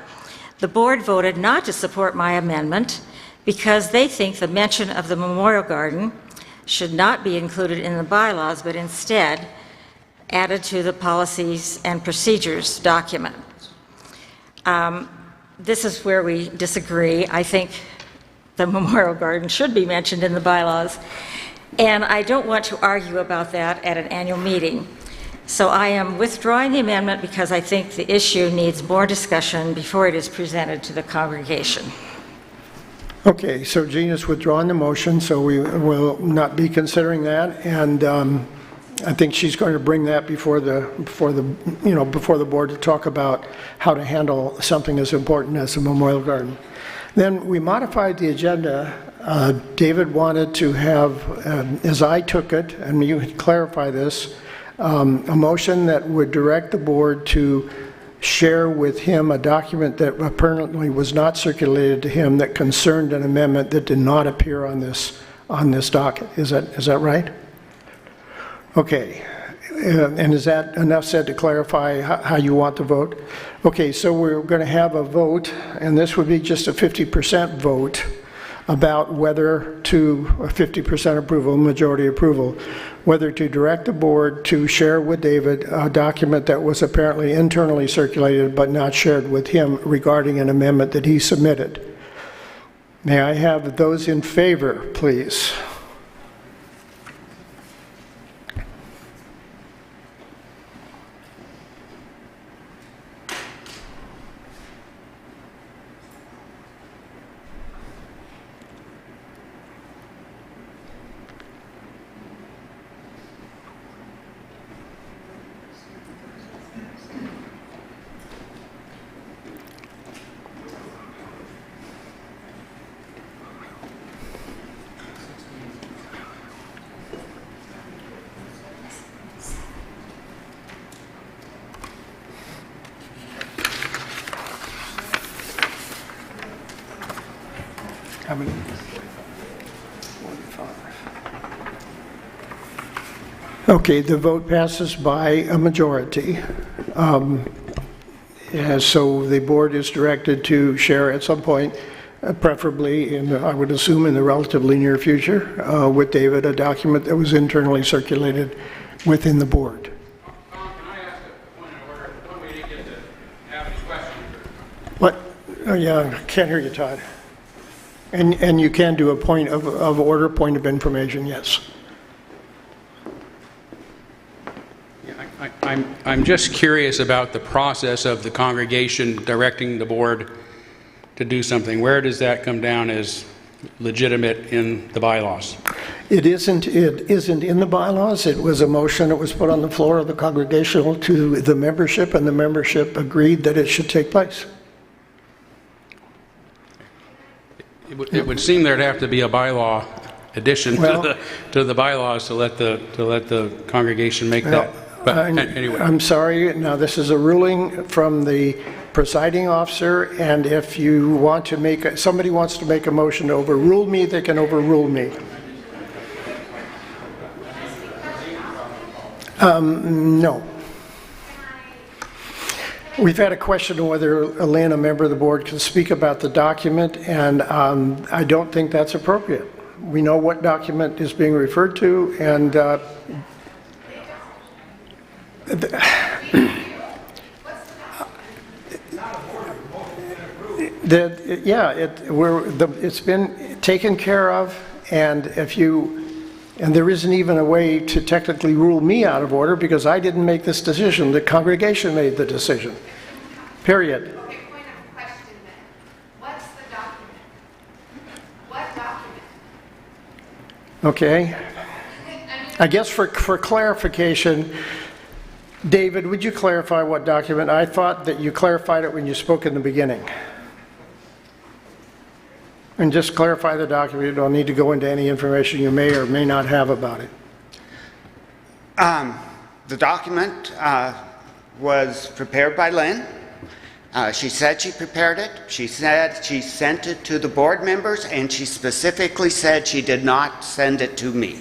the board voted not to support my amendment because they think the mention of the Memorial Garden should not be included in the bylaws, but instead added to the policies and procedures document. This is where we disagree. I think the Memorial Garden should be mentioned in the bylaws, and I don't want to argue about that at an annual meeting. So I am withdrawing the amendment because I think the issue needs more discussion before it is presented to the congregation. Okay, so Jean is withdrawing the motion, so we will not be considering that, and I think she's going to bring that before the board to talk about how to handle something as important as the Memorial Garden. Then we modified the agenda. David wanted to have, as I took it, and you could clarify this, a motion that would direct the board to share with him a document that apparently was not circulated to him that concerned an amendment that did not appear on this docket. Is that right? Okay. And is that enough said to clarify how you want to vote? Okay, so we're going to have a vote, and this would be just a 50% vote about whether to, a 50% approval, majority approval, whether to direct the board to share with David a document that was apparently internally circulated but not shared with him regarding an amendment that he submitted. May I have those in favor, please? How many? 45. Okay, the vote passes by a majority. So the board is directed to share at some point, preferably, I would assume in the relatively near future, with David, a document that was internally circulated within the board. Tom, can I ask a point of order? When we didn't get to have any questions? What? Oh, yeah, I can't hear you, Todd. And you can do a point of order, point of information, yes. Yeah, I'm just curious about the process of the congregation directing the board to do something. Where does that come down as legitimate in the bylaws? It isn't in the bylaws. It was a motion that was put on the floor of the Congregational to the membership, and the membership agreed that it should take place. It would seem there'd have to be a bylaw addition to the bylaws to let the congregation make that. But anyway. I'm sorry. Now, this is a ruling from the presiding officer, and if you want to make, somebody wants to make a motion to overrule me, they can overrule me. No. We've had a question of whether Lynn, a member of the board, can speak about the document, and I don't think that's appropriate. We know what document is being referred to, and it's been taken care of, and there isn't even a way to technically rule me out of order because I didn't make this decision. The congregation made the decision. Period. Okay, point of question then. What's the document? What document? Okay. I guess for clarification, David, would you clarify what document? I thought that you clarified it when you spoke in the beginning. And just clarify the document. You don't need to go into any information you may or may not have about it. The document was prepared by Lynn. She said she prepared it. She said she sent it to the board members, and she specifically said she did not send it to me.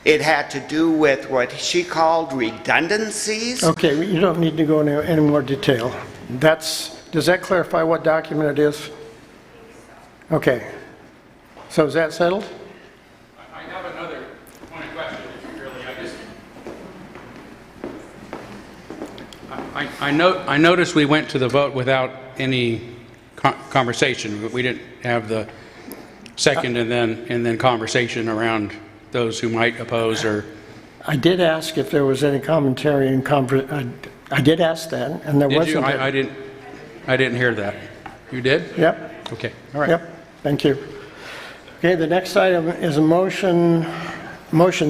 It had to do with what she called redundancies. Okay, you don't need to go into any more detail. Does that clarify what document it is? Okay. So is that settled? I have another point of question, I noticed we went to the vote without any conversation. We didn't have the second and then conversation around those who might oppose or. I did ask if there was any commentary and I did ask that, and there wasn't. Did you? I didn't hear that. You did? Yep. Okay. All right. Yep. Thank you. Okay. The next item is a motion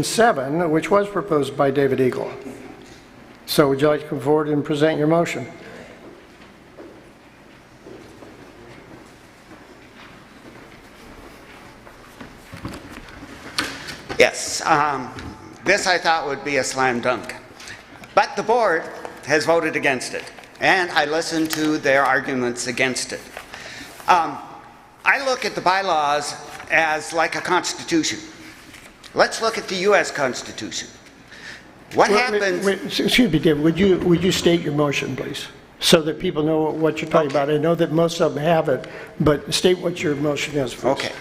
7, which was proposed by David Eagle. So would you like to come forward and present your motion? Yes, this I thought would be a slam dunk. But the board has voted against it, and I listened to their arguments against it. I look at the bylaws as like a constitution. Let's look at the U.S. Constitution. What happens... Excuse me, David, would you state your motion, please, so that people know what you're talking about? I know that most of them have it, but state what your motion is, please. Okay.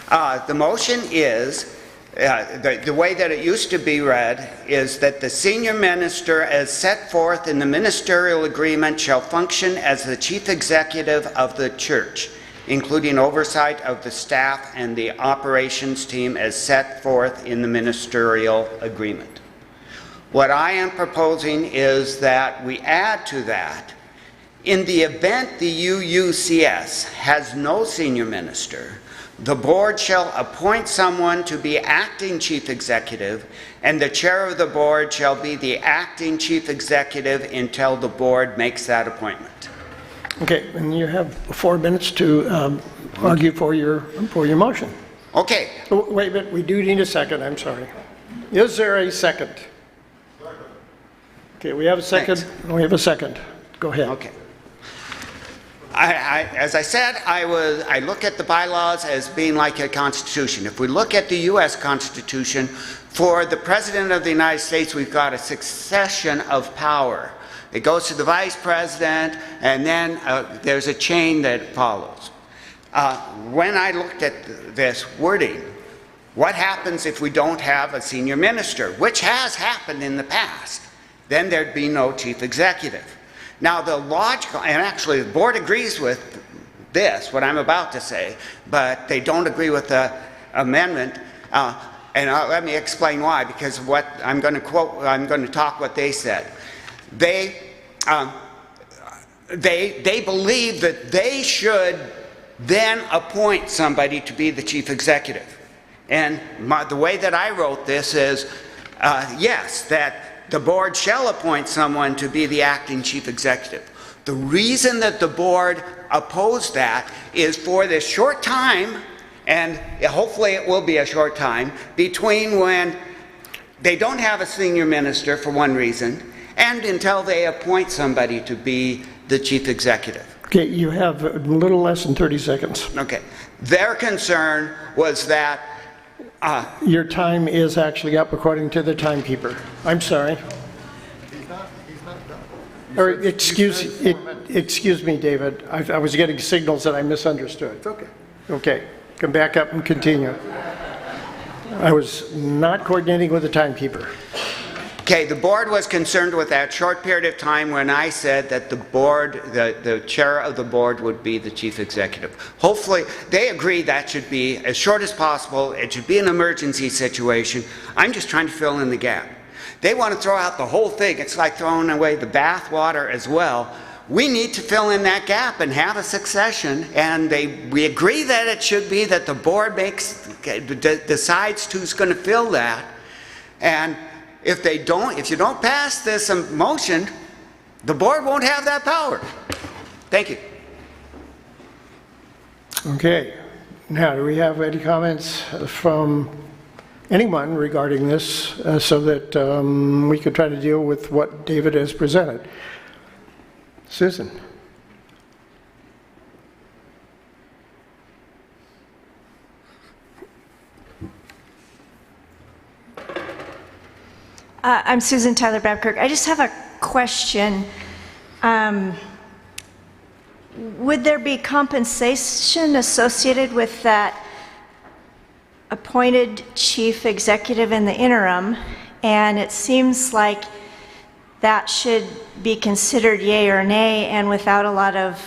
The motion is... the way that it used to be read is that the senior minister, as set forth in the ministerial agreement, shall function as the chief executive of the church, including oversight of the staff and the operations team as set forth in the ministerial agreement. What I am proposing is that we add to that, in the event the UUCS has no senior minister, the board shall appoint someone to be acting chief executive, and the chair of the board shall be the acting chief executive until the board makes that appointment. Okay, and you have 4 minutes to argue for your motion. Okay. Oh, wait a minute, we do need a second, I'm sorry. Is there a second? Okay, we have a second. Thanks. We have a second. Go ahead. Okay. As I said, I look at the bylaws as being like a constitution. If we look at the U.S. Constitution, for the President of the United States, we've got a succession of power. It goes to the Vice President, and then there's a chain that follows. When I looked at this wording, what happens if we don't have a senior minister, which has happened in the past? Then there'd be no chief executive. Now, the logical, and actually the board agrees with this, what I'm about to say, but they don't agree with the amendment. And let me explain why, because what I'm going to quote, I'm going to talk what they said. They believe that they should then appoint somebody to be the chief executive. And the way that I wrote this is, yes, that the board shall appoint someone to be the acting chief executive. The reason that the board opposed that is for this short time, and hopefully it will be a short time, between when they don't have a senior minister for one reason, and until they appoint somebody to be the chief executive. Okay, you have a little less than 30 seconds. Okay. Their concern was that... Your time is actually up according to the timekeeper. I'm sorry. He's not done. Or excuse me, David. I was getting signals that I misunderstood. It's okay. Okay, come back up and continue. I was not coordinating with the timekeeper. Okay, the board was concerned with that short period of time when I said that the board, the chair of the board would be the chief executive. Hopefully, they agree that should be as short as possible. It should be an emergency situation. I'm just trying to fill in the gap. They want to throw out the whole thing. It's like throwing away the bathwater as well. We need to fill in that gap and have a succession, and we agree that it should be that the board decides who's going to fill that. And if you don't pass this motion, the board won't have that power. Thank you. Okay. Now, do we have any comments from anyone regarding this so that we could try to deal with what David has presented? Susan. I'm Susan Tyler Babcock. I just have a question. Would there be compensation associated with that appointed chief executive in the interim? And it seems like that should be considered yay or nay, and without a lot of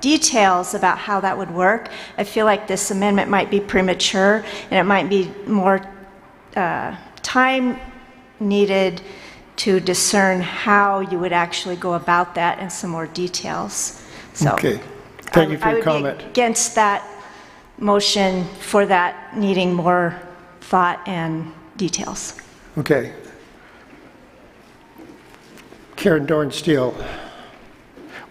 details about how that would work. I feel like this amendment might be premature, and it might be more time needed to discern how you would actually go about that and some more details. So okay. Thank you for your comment. I would be against that motion for that needing more thought and details. Okay. Karen Dorn-Steele.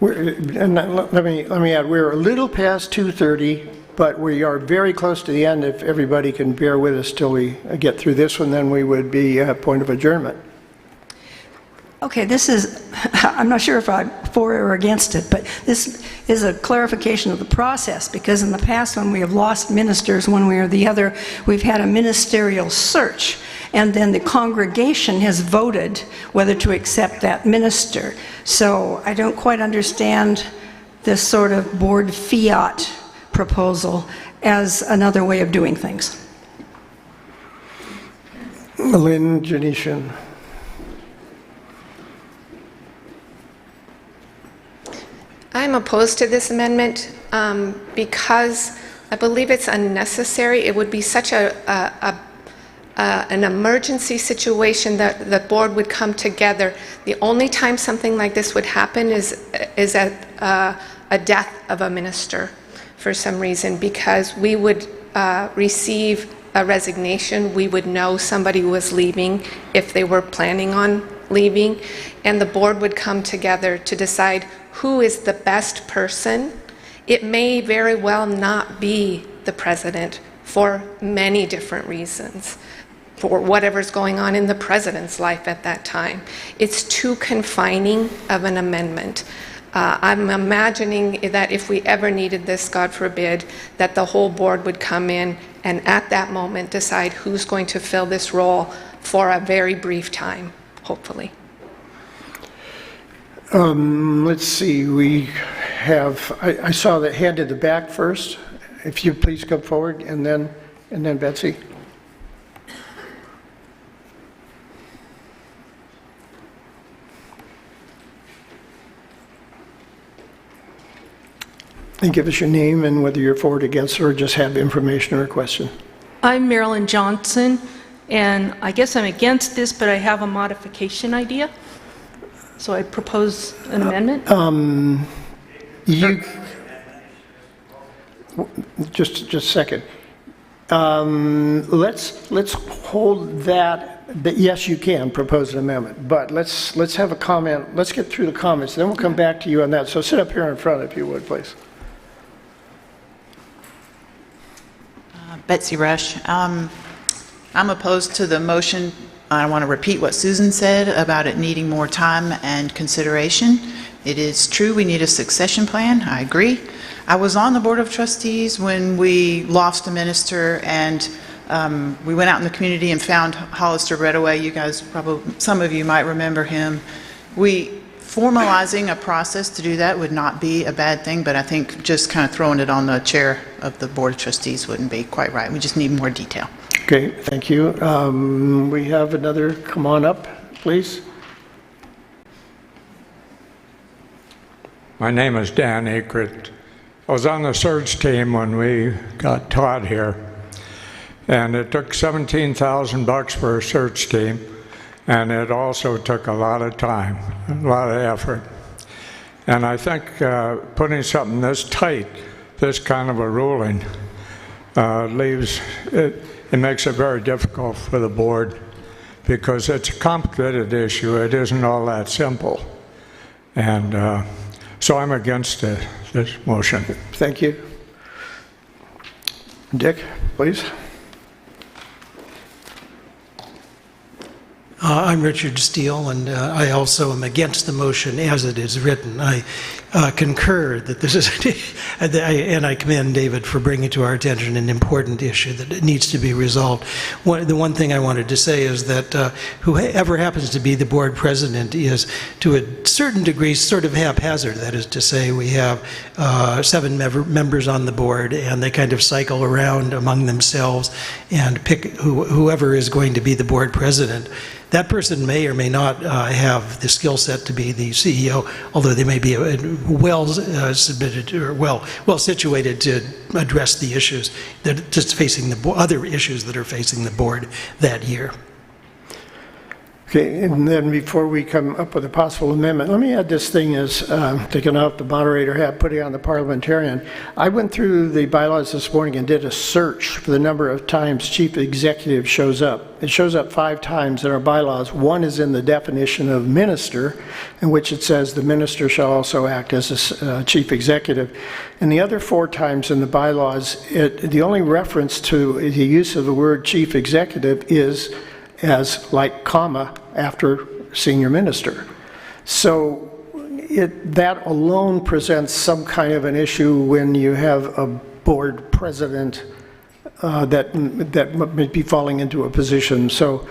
And let me add, we're a little past 2:30, but we are very close to the end. If everybody can bear with us till we get through this one, then we would be at point of adjournment. Okay, this is, I'm not sure if I'm for or against it, but this is a clarification of the process, because in the past when we have lost ministers one way or the other, we've had a ministerial search, and then the congregation has voted whether to accept that minister. So I don't quite understand this sort of board fiat proposal as another way of doing things. Lynn Janishan. I'm opposed to this amendment because I believe it's unnecessary. It would be such an emergency situation that the board would come together. The only time something like this would happen is at a death of a minister for some reason, because we would receive a resignation. We would know somebody was leaving if they were planning on leaving, and the board would come together to decide who is the best person. It may very well not be the president for many different reasons, for whatever's going on in the president's life at that time. It's too confining of an amendment. I'm imagining that if we ever needed this, God forbid, that the whole board would come in and at that moment decide who's going to fill this role for a very brief time, hopefully. Let's see, we have, I saw the hand in the back first. If you please come forward, and then Betsy. And give us your name and whether you're for or against, or just have information or a question. I'm Marilyn Johnson, and I guess I'm against this, but I have a modification idea. So I propose an amendment. Just a second. Let's hold that, yes, you can propose an amendment, but let's have a comment, let's get through the comments, then we'll come back to you on that. So sit up here in front if you would, please. Betsy Rush. I'm opposed to the motion. I want to repeat what Susan said about it needing more time and consideration. It is true we need a succession plan. I agree. I was on the Board of Trustees when we lost a minister, and we went out in the community and found Hollister Redaway. You guys probably, some of you might remember him. Formalizing a process to do that would not be a bad thing, but I think just kind of throwing it on the chair of the Board of Trustees wouldn't be quite right. We just need more detail. Okay, thank you. We have another, come on up, please. My name is Dan Akert. I was on the search team when we got Todd here, and it took $17,000 for a search team, and it also took a lot of time, a lot of effort. And I think putting something this tight, this kind of a ruling, it makes it very difficult for the board, because it's a complicated issue. It isn't all that simple. And so I'm against this motion. Thank you. Dick, please. I'm Richard Steele, and I also am against the motion as it is written. I concur that this is, and I commend David for bringing to our attention an important issue that it needs to be resolved. The one thing I wanted to say is that whoever happens to be the board president is, to a certain degree, sort of haphazard. That is to say, we have 7 members on the board, and they kind of cycle around among themselves and pick whoever is going to be the board president. That person may or may not have the skill set to be the CEO, although they may be well submitted or well situated to address the issues that just facing the other issues that are facing the board that year. Okay, and then before we come up with a possible amendment, let me add this thing as taking out the moderator hat, putting on the parliamentarian. I went through the bylaws this morning and did a search for the number of times chief executive shows up. It shows up 5 times in our bylaws. One is in the definition of minister, in which it says the minister shall also act as a chief executive. And the other 4 times in the bylaws, the only reference to the use of the word chief executive is as like comma after senior minister. So that alone presents some kind of an issue when you have a board president that may be falling into a position. So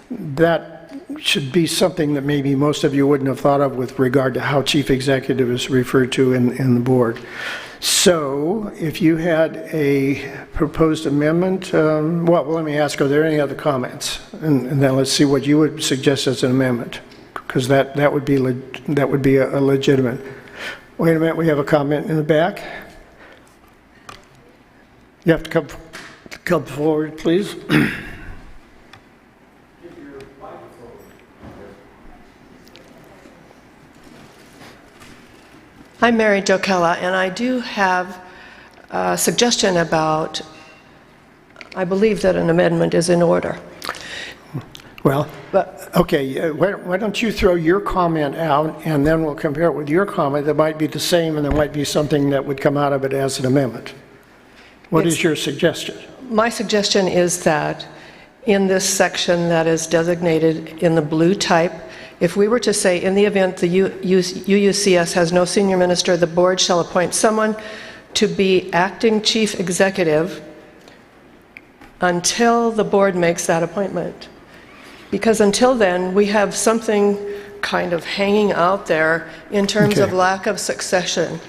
that should be something that maybe most of you wouldn't have thought of with regard to how chief executive is referred to in the board. So if you had a proposed amendment, well, let me ask, are there any other comments? And then let's see what you would suggest as an amendment, because that would be a legitimate. Wait a minute, we have a comment in the back. You have to come forward, please. I'm Mary Jokella, and I do have a suggestion about, I believe that an amendment is in order. Well, okay, why don't you throw your comment out, and then we'll compare it with your comment that might be the same, and there might be something that would come out of it as an amendment. What is your suggestion? My suggestion is that in this section that is designated in the blue type, if we were to say, in the event the UUCS has no senior minister, the board shall appoint someone to be acting chief executive until the board makes that appointment. Because until then, we have something kind of hanging out there in terms of lack of succession.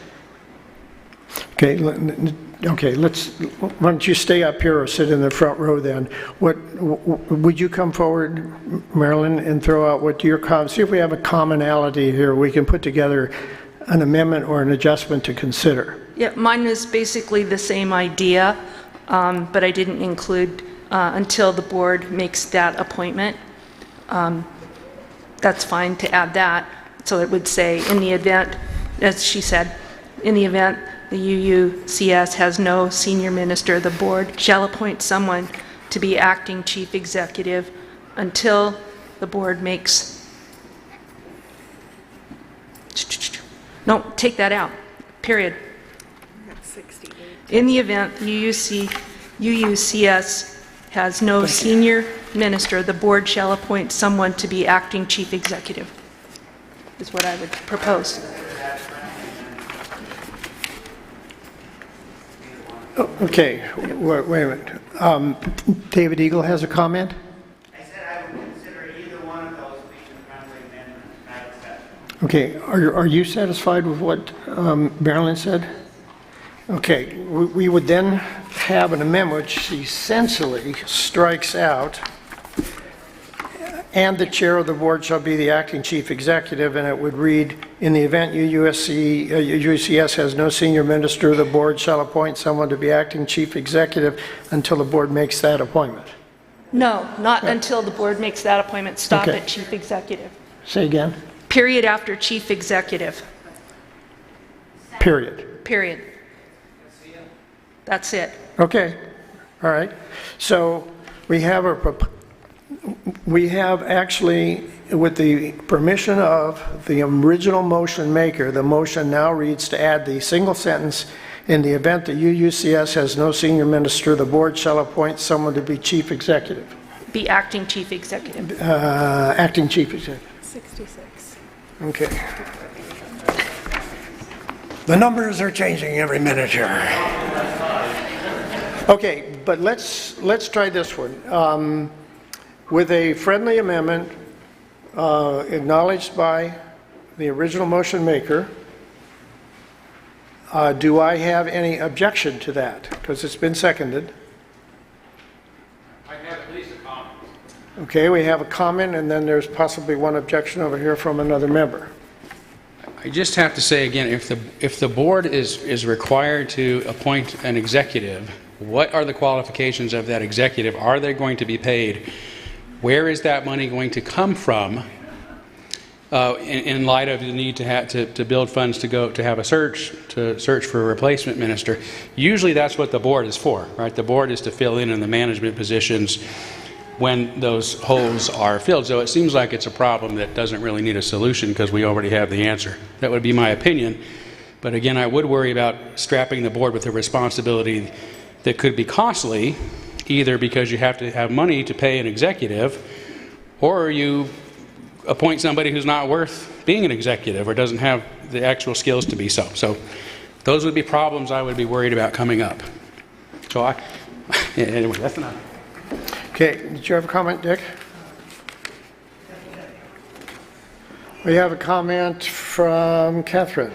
Okay, why don't you stay up here or sit in the front row then? Would you come forward, Marilyn, and throw out what your comments, see if we have a commonality here, we can put together an amendment or an adjustment to consider. Yeah, mine is basically the same idea, but I didn't include until the board makes that appointment. That's fine to add that. So it would say, in the event, as she said, in the event the UUCS has no senior minister, the board shall appoint someone to be acting chief executive until the board makes... No, take that out, period. In the event the UUCS has no senior minister, the board shall appoint someone to be acting chief executive, is what I would propose. Okay, wait a minute. David Eagle has a comment? I said I would consider either one of those being a friendly amendment, not acceptable. Okay, are you satisfied with what Marilyn said? Okay, we would then have an amendment which essentially strikes out, and the chair of the board shall be the acting chief executive, and it would read, in the event UUCS has no senior minister, the board shall appoint someone to be acting chief executive until the board makes that appointment. No, not until the board makes that appointment. Stop Okay. at chief executive. Say again? Period after chief executive. Period. Period. That's it. Okay, all right. So we have actually, with the permission of the original motion maker, the motion now reads to add the single sentence, in the event the UUCS has no senior minister, the board shall appoint someone to be chief executive. Be acting chief executive. Acting chief executive. 66. Okay. The numbers are changing every minute here. Okay, but let's try this one. With a friendly amendment acknowledged by the original motion maker, do I have any objection to that? Because it's been seconded. I have at least a comment. Okay, we have a comment, and then there's possibly one objection over here from another member. I just have to say again, if the board is required to appoint an executive, what are the qualifications of that executive? Are they going to be paid? Where is that money going to come from in light of the need to build funds to have a search for a replacement minister? Usually that's what the board is for, right? The board is to fill in the management positions when those holes are filled. So it seems like it's a problem that doesn't really need a solution because we already have the answer. That would be my opinion. But again, I would worry about strapping the board with a responsibility that could be costly, either because you have to have money to pay an executive, or you appoint somebody who's not worth being an executive or doesn't have the actual skills to be so. So those would be problems I would be worried about coming up. So anyway, that's enough. Okay, did you have a comment, Dick? We have a comment from Catherine.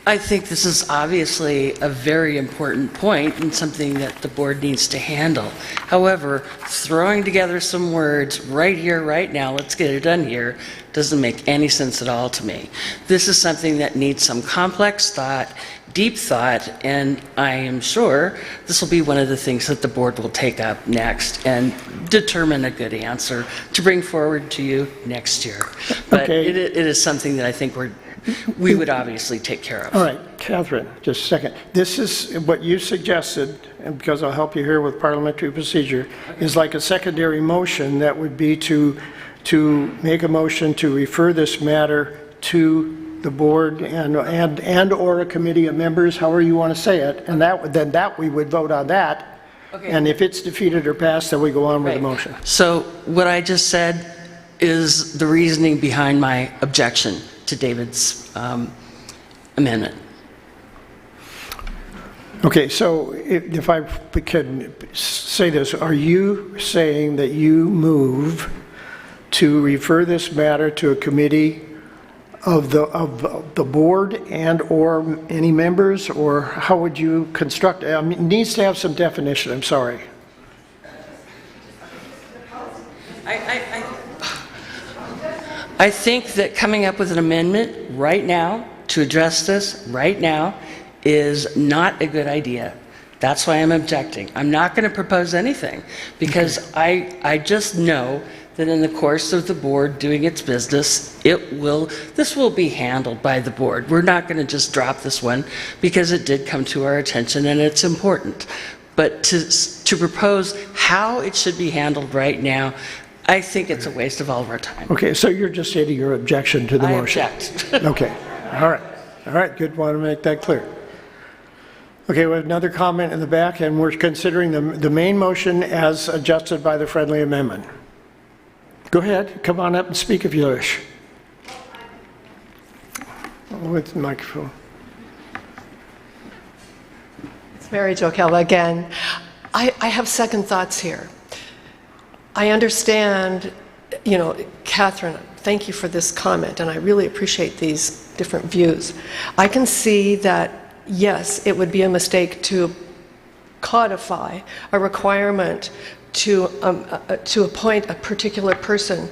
I think this is obviously a very important point and something that the board needs to handle. However, throwing together some words right here, right now, let's get it done here, doesn't make any sense at all to me. This is something that needs some complex thought, deep thought, and I am sure this will be one of the things that the board will take up next and determine a good answer to bring forward to you next year. But Okay. it is something that I think we would obviously take care of. All right, Catherine, just a second. This is what you suggested, and because I'll help you here with parliamentary procedure, is like a secondary motion that would be to make a motion to refer this matter to the board and or a committee of members, however you want to say it, and that we would vote on that. Okay. And if it's defeated or passed, then we go on with the motion. So what I just said is the reasoning behind my objection to David's amendment. Okay, so if I could say this, are you saying that you move to refer this matter to a committee of the board and or any members, or how would you construct it? I mean, it needs to have some definition, I'm sorry. I think that coming up with an amendment right now to address this right now is not a good idea. That's why I'm objecting. I'm not going to propose anything because I just know that in the course of the board doing its business, this will be handled by the board. We're not going to just drop this one because it did come to our attention and it's important. But to propose how it should be handled right now, I think it's a waste of all of our time. Okay, so you're just stating your objection to the I motion? object. Okay, all right. All right, good, want to make that clear. Okay, we have another comment in the back, and we're considering the main motion as adjusted by the friendly amendment. Go ahead, come on up and speak if you wish. With the microphone. It's Mary Jo Kelva again. I have second thoughts here. I understand, Catherine, thank you for this comment, and I really appreciate these different views. I can see that, yes, it would be a mistake to codify a requirement to appoint a particular person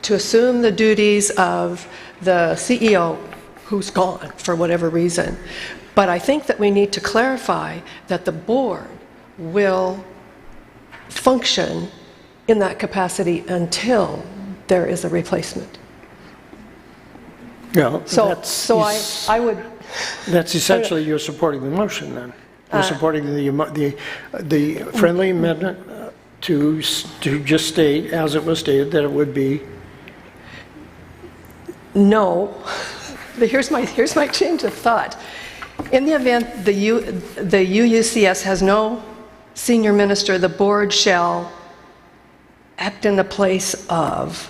to assume the duties of the CEO who's gone for whatever reason. But I think that we need to clarify that the board will function in that capacity until there is a replacement. Yeah, I would... That's essentially you're supporting the motion then. You're supporting the friendly amendment to just state, as it was stated, that it would be... No. Here's my change of thought. In the event the UUCS has no senior minister, the board shall act in the place of...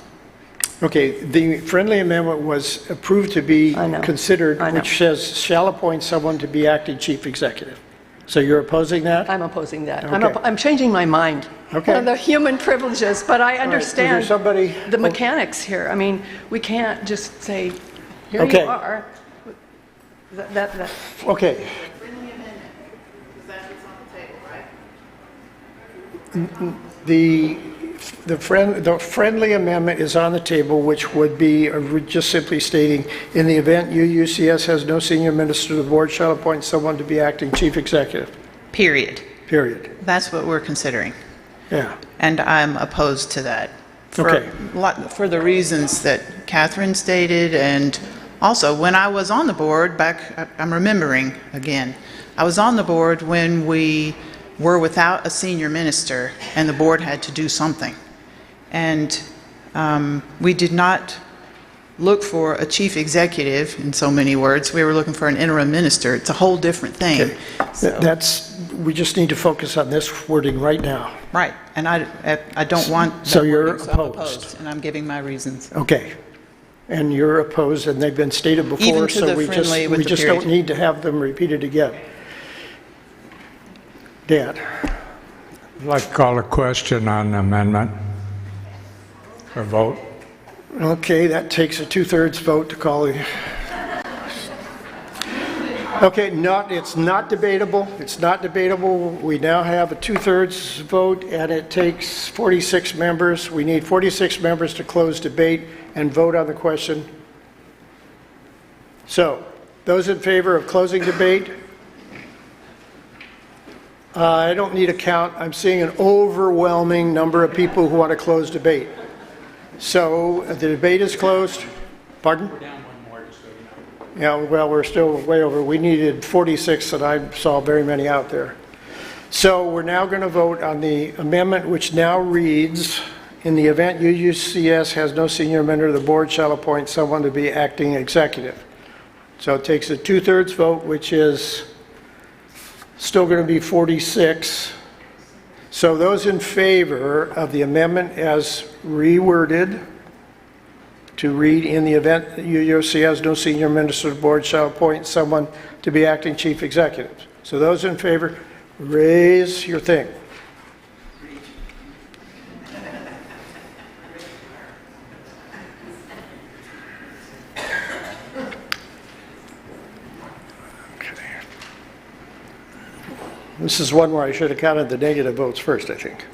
Okay, the friendly amendment was approved to be considered, which says shall appoint someone to be acting chief executive. So you're opposing that? I'm opposing that. Okay. I'm changing my mind. Okay. On the human privileges, but I understand the Oh. mechanics here. I mean, we can't just say, here Okay. you are. Okay. The friendly amendment is on the table, which would be just simply stating, in the event UUCS has no senior minister, the board shall appoint someone to be acting chief executive. Period. Period. That's what we're considering. Yeah. And I'm opposed to that. Okay. For the reasons that Catherine stated, and also when I was on the board I'm remembering again, I was on the board when we were without a senior minister and the board had to do something. And we did not look for a chief executive, in so many words. We were looking for an interim minister. It's a whole different thing. Okay. We just need to focus on this wording right now. Right. And I don't want... So you're wording, so I'm opposed. and I'm giving my reasons. Okay. And you're opposed, and they've been stated before, Even to so the we friendly with the just period. don't need to have them repeated again. Dan? I'd like to call a question on the amendment or vote. Okay, that takes a 2/3 vote to call the... Okay, it's not debatable. It's not debatable. We now have a 2/3 vote, and it takes 46 members. We need 46 members to close debate and vote on the question. So, those in favor of closing debate? I don't need a count. I'm seeing an overwhelming number of people who want to close debate. So the debate is closed. Pardon? We're down one more, just so you know. Yeah, well, we're still way over. We needed 46, and I saw very many out there. So we're now going to vote on the amendment, which now reads, in the event UUCS has no senior member, the board shall appoint someone to be acting executive. So it takes a 2/3 vote, which is still going to be 46. So those in favor of the amendment as reworded to read, in the event that UUC has no senior minister, the board shall appoint someone to be acting chief executive. So those in favor, raise your thing. This is one where I should have counted the negative votes first, I think.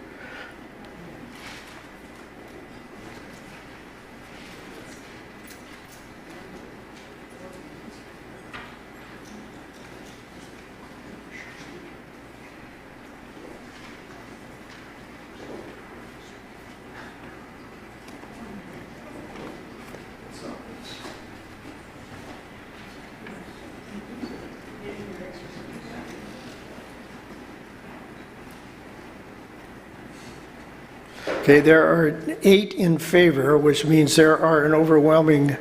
Okay, there are 8 in favor, which means there are an overwhelming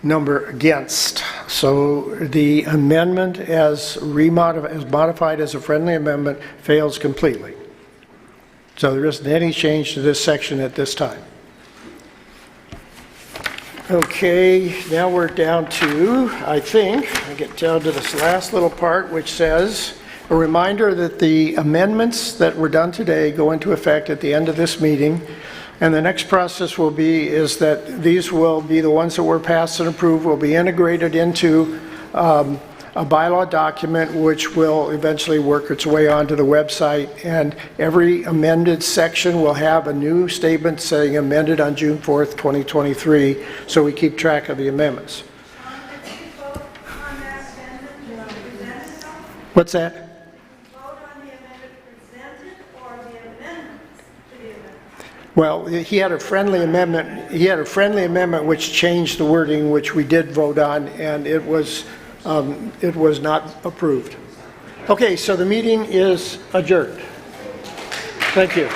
number against. So the amendment as modified as a friendly amendment fails completely. So there isn't any change to this section at this time. Okay, now we're down to, I get down to this last little part, which says, a reminder that the amendments that were done today go into effect at the end of this meeting, and the next process will be is that these will be the ones that were passed and approved will be integrated into a bylaw document, which will eventually work its way onto the website, and every amended section will have a new statement saying amended on June 4th, 2023, so we keep track of the amendments. What's that? Well, he had a friendly amendment. He had a friendly amendment which changed the wording, which we did vote on, and it was not approved. Okay, so the meeting is adjourned. Thank you.